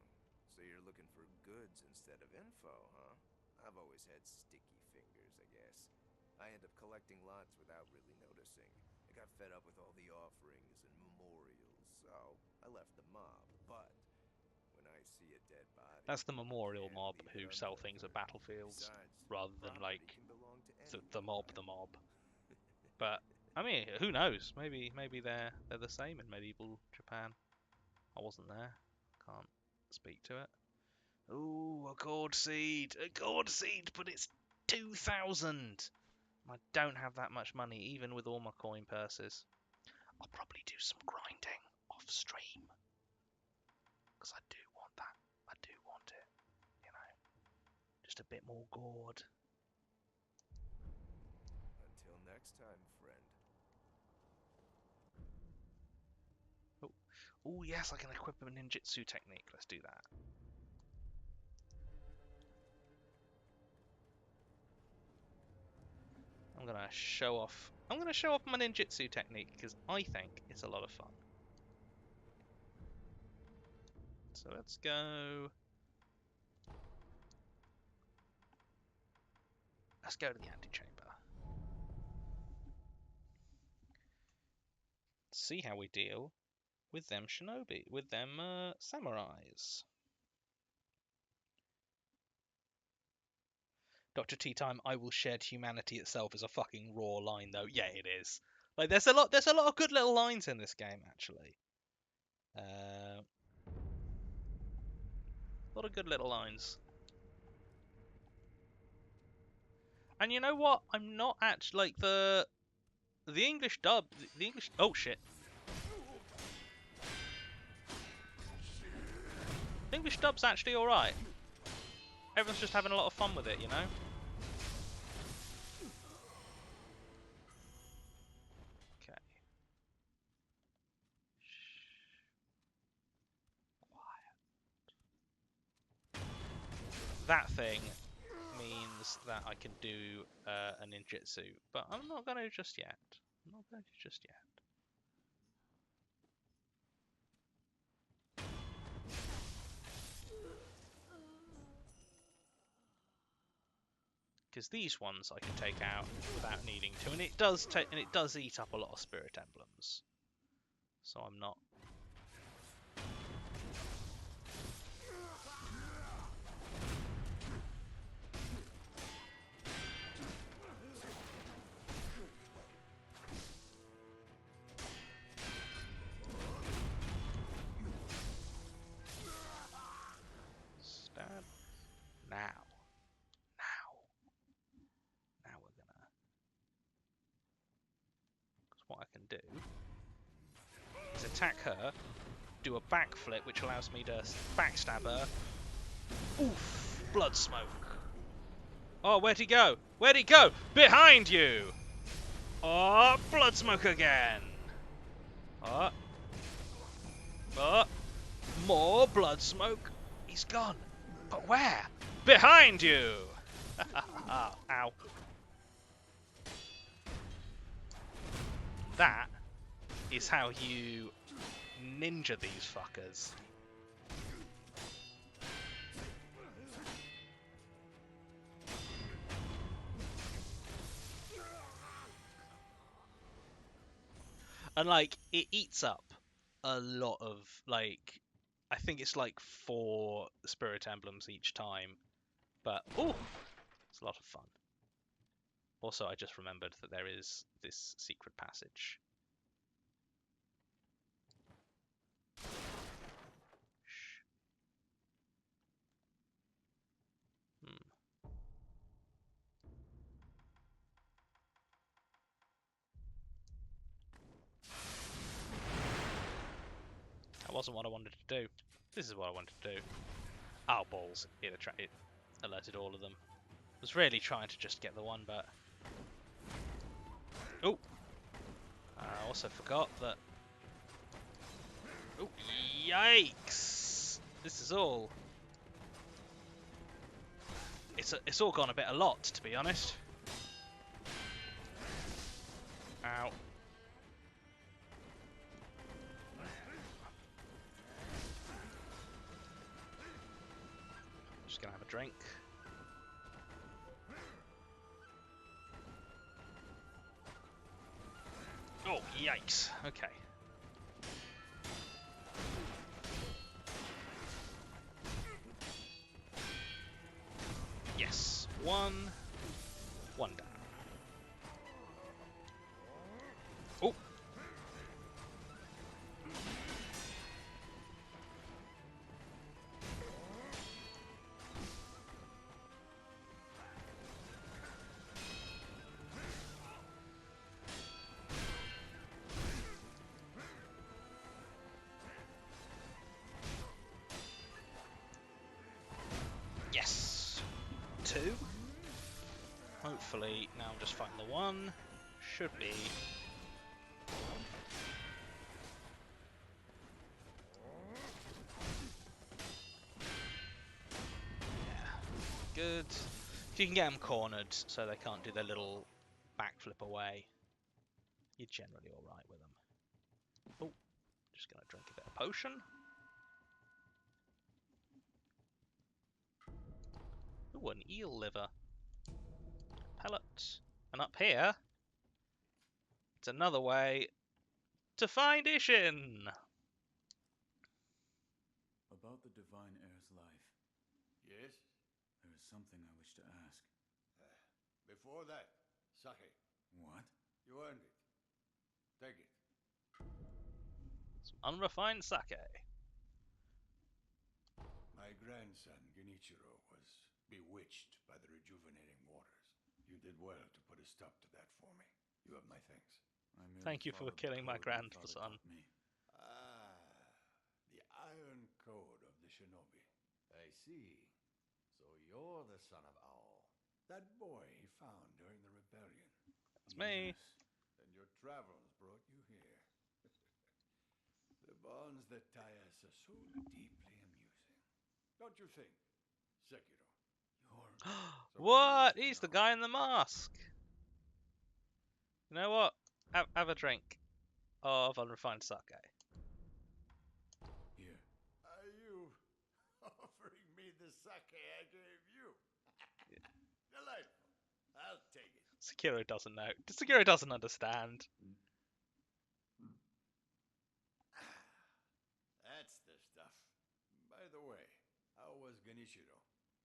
B: so you're looking for goods instead of info, huh? I've always had sticky fingers, I guess. I end up collecting lots without really noticing. I got fed up with all the offerings and memorials, so I left the mob. But when I see a dead body,
A: That's the memorial
B: can't
A: mob
B: leave
A: who
B: it
A: sell things at
B: unfiltered.
A: battlefields
B: Besides,
A: rather than
B: property
A: like
B: can belong to
A: the
B: anyone,
A: the
B: right?
A: mob. But I mean, who knows? Maybe they're the same in medieval Japan. I wasn't there. Can't speak to it. Ooh, a gourd seed! A gourd seed, but it's 2,000! I don't have that much money, even with all my coin purses. I'll probably do some grinding off stream. Because I do want that. I do want it. You know, just a bit more gourd.
B: Until next time, friend.
A: Oh, yes, I can equip a ninjutsu technique. Let's do that. I'm gonna show off my ninjutsu technique because I think it's a lot of fun. So let's go. Let's go to the antechamber. See how we deal with them shinobi, with them samurais. Dr. Tea Time, I will shed humanity itself is a fucking raw line though. Yeah, it is. Like there's a lot of good little lines in this game actually. A lot of good little lines. And you know what? I'm not actually like the English dub. The English. Oh shit. The English dub's actually all right. Everyone's just having a lot of fun with it, you know. Okay. Quiet. That thing means that I can do a ninjutsu, but I'm not going to just yet. I'm not going to just yet. Because these ones I can take out without needing to, and it does eat up a lot of spirit emblems. So I'm not. Stab. Now we're gonna. Because what I can do is attack her, do a backflip, which allows me to backstab her. Oof! Blood smoke. Oh, where'd he go? Where'd he go? Behind you! Oh, blood smoke again. Oh. Oh. More blood smoke. He's gone. But where? Behind you! Ow. That is how you ninja these fuckers. And like it eats up a lot of like I think it's like 4 spirit emblems each time. But oh, it's a lot of fun. Also, I just remembered that there is this secret passage. Shh. That wasn't what I wanted to do. This is what I wanted to do. Oh, balls. It alerted all of them. I was really trying to just get the one, but... Oh! I also forgot that... Oh, yikes! This is all... It's all gone a lot, to be honest. Ow. Oh, yikes. Okay. Yes. One down. Oh. Yes. 2. Hopefully, now I'm just fighting the 1. Should be. Yeah. Good. If you can get them cornered so they can't do their little backflip away, you're generally alright with them. Oh, just gonna drink a bit of potion. Ooh, an eel liver. Pellets. And up here, it's another way to find Ishin!
F: About the Divine Heir's life,
H: Yes?
F: there is something I wish to ask.
H: Before that, sake.
F: What?
H: You earned it. Take it.
A: Some unrefined sake.
H: My grandson, Genichiro, was bewitched by the rejuvenating waters. You did well to put a stop to that for me. You have my thanks.
F: I merely
A: Thank you for
F: followed the
A: killing my
F: code father
A: grandson.
F: taught me.
H: The Iron Code of the Shinobi. I see. So you're the son of Owl. That boy he found during the rebellion.
A: That's me.
F: Yes.
H: And your travels brought you here. The bonds that tie us are so deeply amusing. Don't you think, Sekiro? You're
A: What? He's the guy in the mask. You know what? Have a drink of unrefined sake.
F: Here.
H: Are you offering me the sake I gave you? Delightful. I'll take it.
A: Sekiro doesn't know. Sekiro doesn't understand.
H: That's the stuff. By the way, how was Genichiro?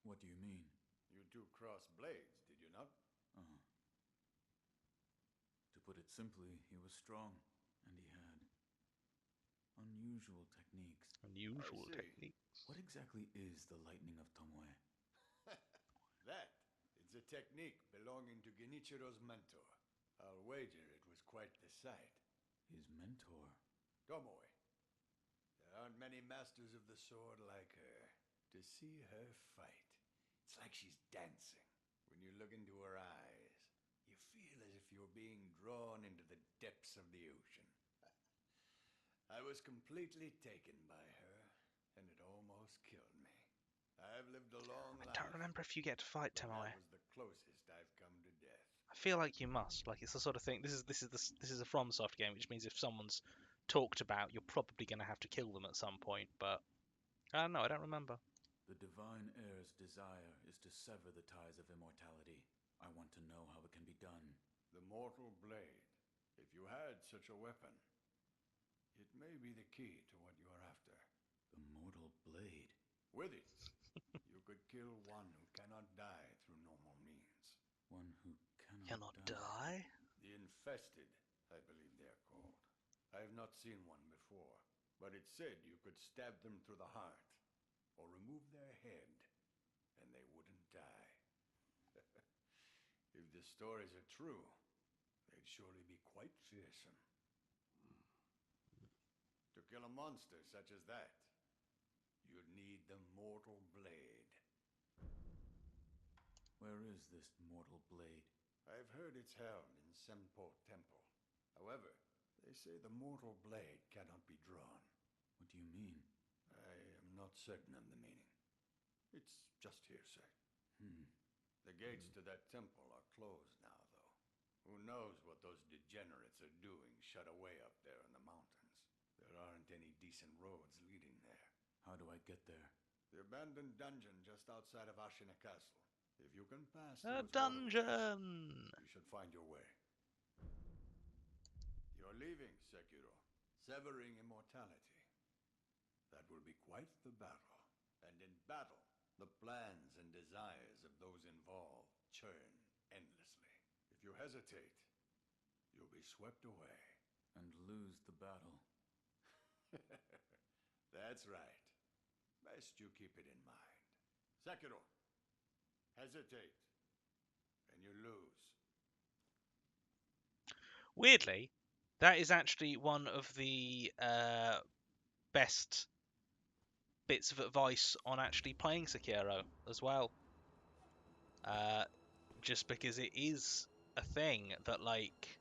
F: What do you mean?
H: You two crossed blades, did you not?
F: Uh-huh. To put it simply, he was strong, and he had unusual techniques.
A: Unusual
H: I see.
A: techniques.
F: What exactly is the Lightning of Tomoe?
H: That is a technique belonging to Genichiro's mentor. I'll wager it was quite the sight.
F: His mentor?
H: Tomoe. There aren't many masters of the sword like her. To see her fight, it's like she's dancing. When you look into her eyes, you feel as if you're being drawn into the depths of the ocean. I was completely taken by her, and it almost killed me. I've lived a long life.
A: I don't remember if you get to fight
H: but
A: Tomoe.
H: that was the closest I've come to death.
A: I feel like you must. Like it's the sort of thing. This is a FromSoft game, which means if someone's talked about, you're probably going to have to kill them at some point. But I don't know. I don't remember.
F: The Divine Heir's desire is to sever the ties of immortality. I want to know how it can be done.
H: The mortal blade. If you had such a weapon, it may be the key to what you are after.
F: The mortal blade?
H: With it, you could kill one who cannot die through normal means.
F: One who
A: Cannot die?
H: The infested, I believe they are called. I have not seen one before, but it said you could stab them through the heart, or remove their head, and they wouldn't die. If the stories are true, they'd surely be quite fearsome. To kill a monster such as that, you'd need the mortal blade.
F: Where is this mortal blade?
H: I've heard it's held in Senpo Temple. However, they say the mortal blade cannot be drawn.
F: What do you mean?
H: I am not certain of the meaning. It's just hearsay. The gates to that temple are closed now, though. Who knows what those degenerates are doing shut away up there in the mountains. There aren't any decent roads leading there.
F: How do I get there?
H: The abandoned dungeon just outside of Ashina Castle. If you can pass
A: A
H: those
A: dungeon!
H: waterways, you should find your way. Your You're leaving, Sekiro. Severing immortality. That will be quite the battle. And in battle, the plans and desires of those involved churn endlessly. If you hesitate, you'll be swept away.
F: And lose the battle.
H: That's right. Best you keep it in mind. Sekiro, hesitate, and you lose.
A: Weirdly, that is actually one of the best bits of advice on actually playing Sekiro as well. Just because it is a thing that, like,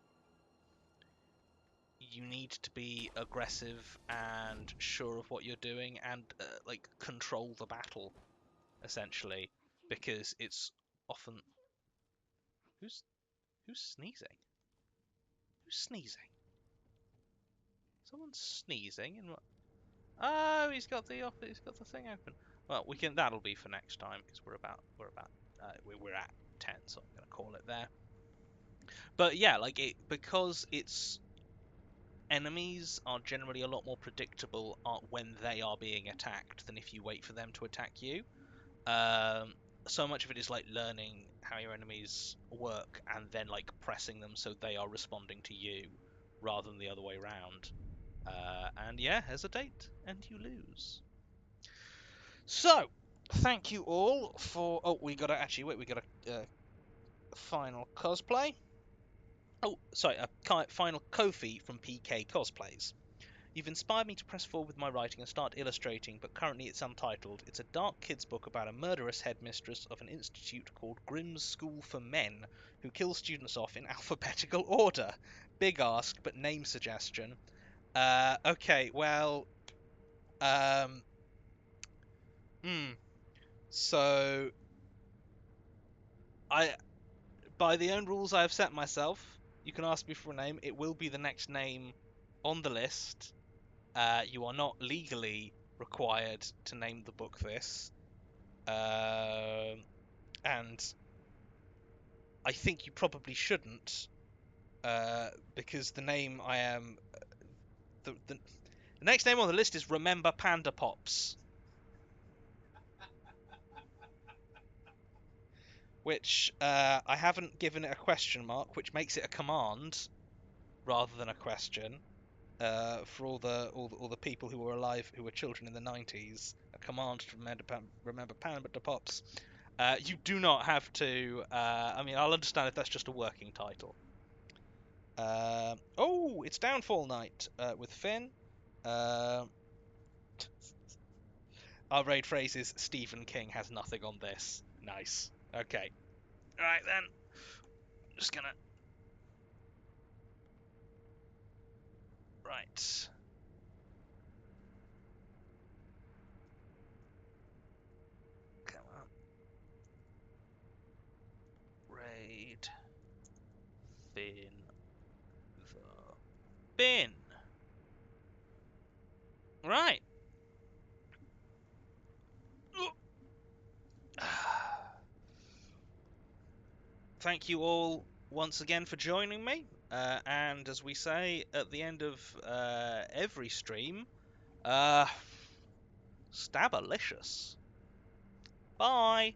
A: you need to be aggressive and sure of what you're doing and like control the battle essentially, because it's often who's sneezing? Who's sneezing? Someone's sneezing and what? Oh, he's got the thing open. Well, that'll be for next time because we're at 10, so I'm gonna call it there. But yeah, like because it's enemies are generally a lot more predictable when they are being attacked than if you wait for them to attack you. So much of it is like learning how your enemies work and then like pressing them so they are responding to you rather than the other way around. And yeah, hesitate and you lose. So, thank you all for. Oh, we got a final cosplay. Oh, sorry, a final Kofi from PK Cosplays. You've inspired me to press forward with my writing and start illustrating, but currently it's untitled. It's a dark kids book about a murderous headmistress of an institute called Grimm's School for Men, who kills students off in alphabetical order. Big ask, but name suggestion. Okay, well, so by the own rules I have set myself, you can ask me for a name. It will be the next name on the list. You are not legally required to name the book this. And I think you probably shouldn't, because the name I am... The next name on the list is Remember Panda Pops. Which I haven't given it a question mark, which makes it a command rather than a question. For all the people who were alive, who were children in the 90s, a command to remember Panda Pops. You do not have to. I mean, I'll understand if that's just a working title. Oh, it's Downfall Night with Finn. Our raid phrase is Stephen King has nothing on this. Nice. Okay. Alright then. Just gonna. Right. Come on. Raid. Finn. The bin. Right. Thank you all once again for joining me. And as we say at the end of every stream, Stabalicious. Bye.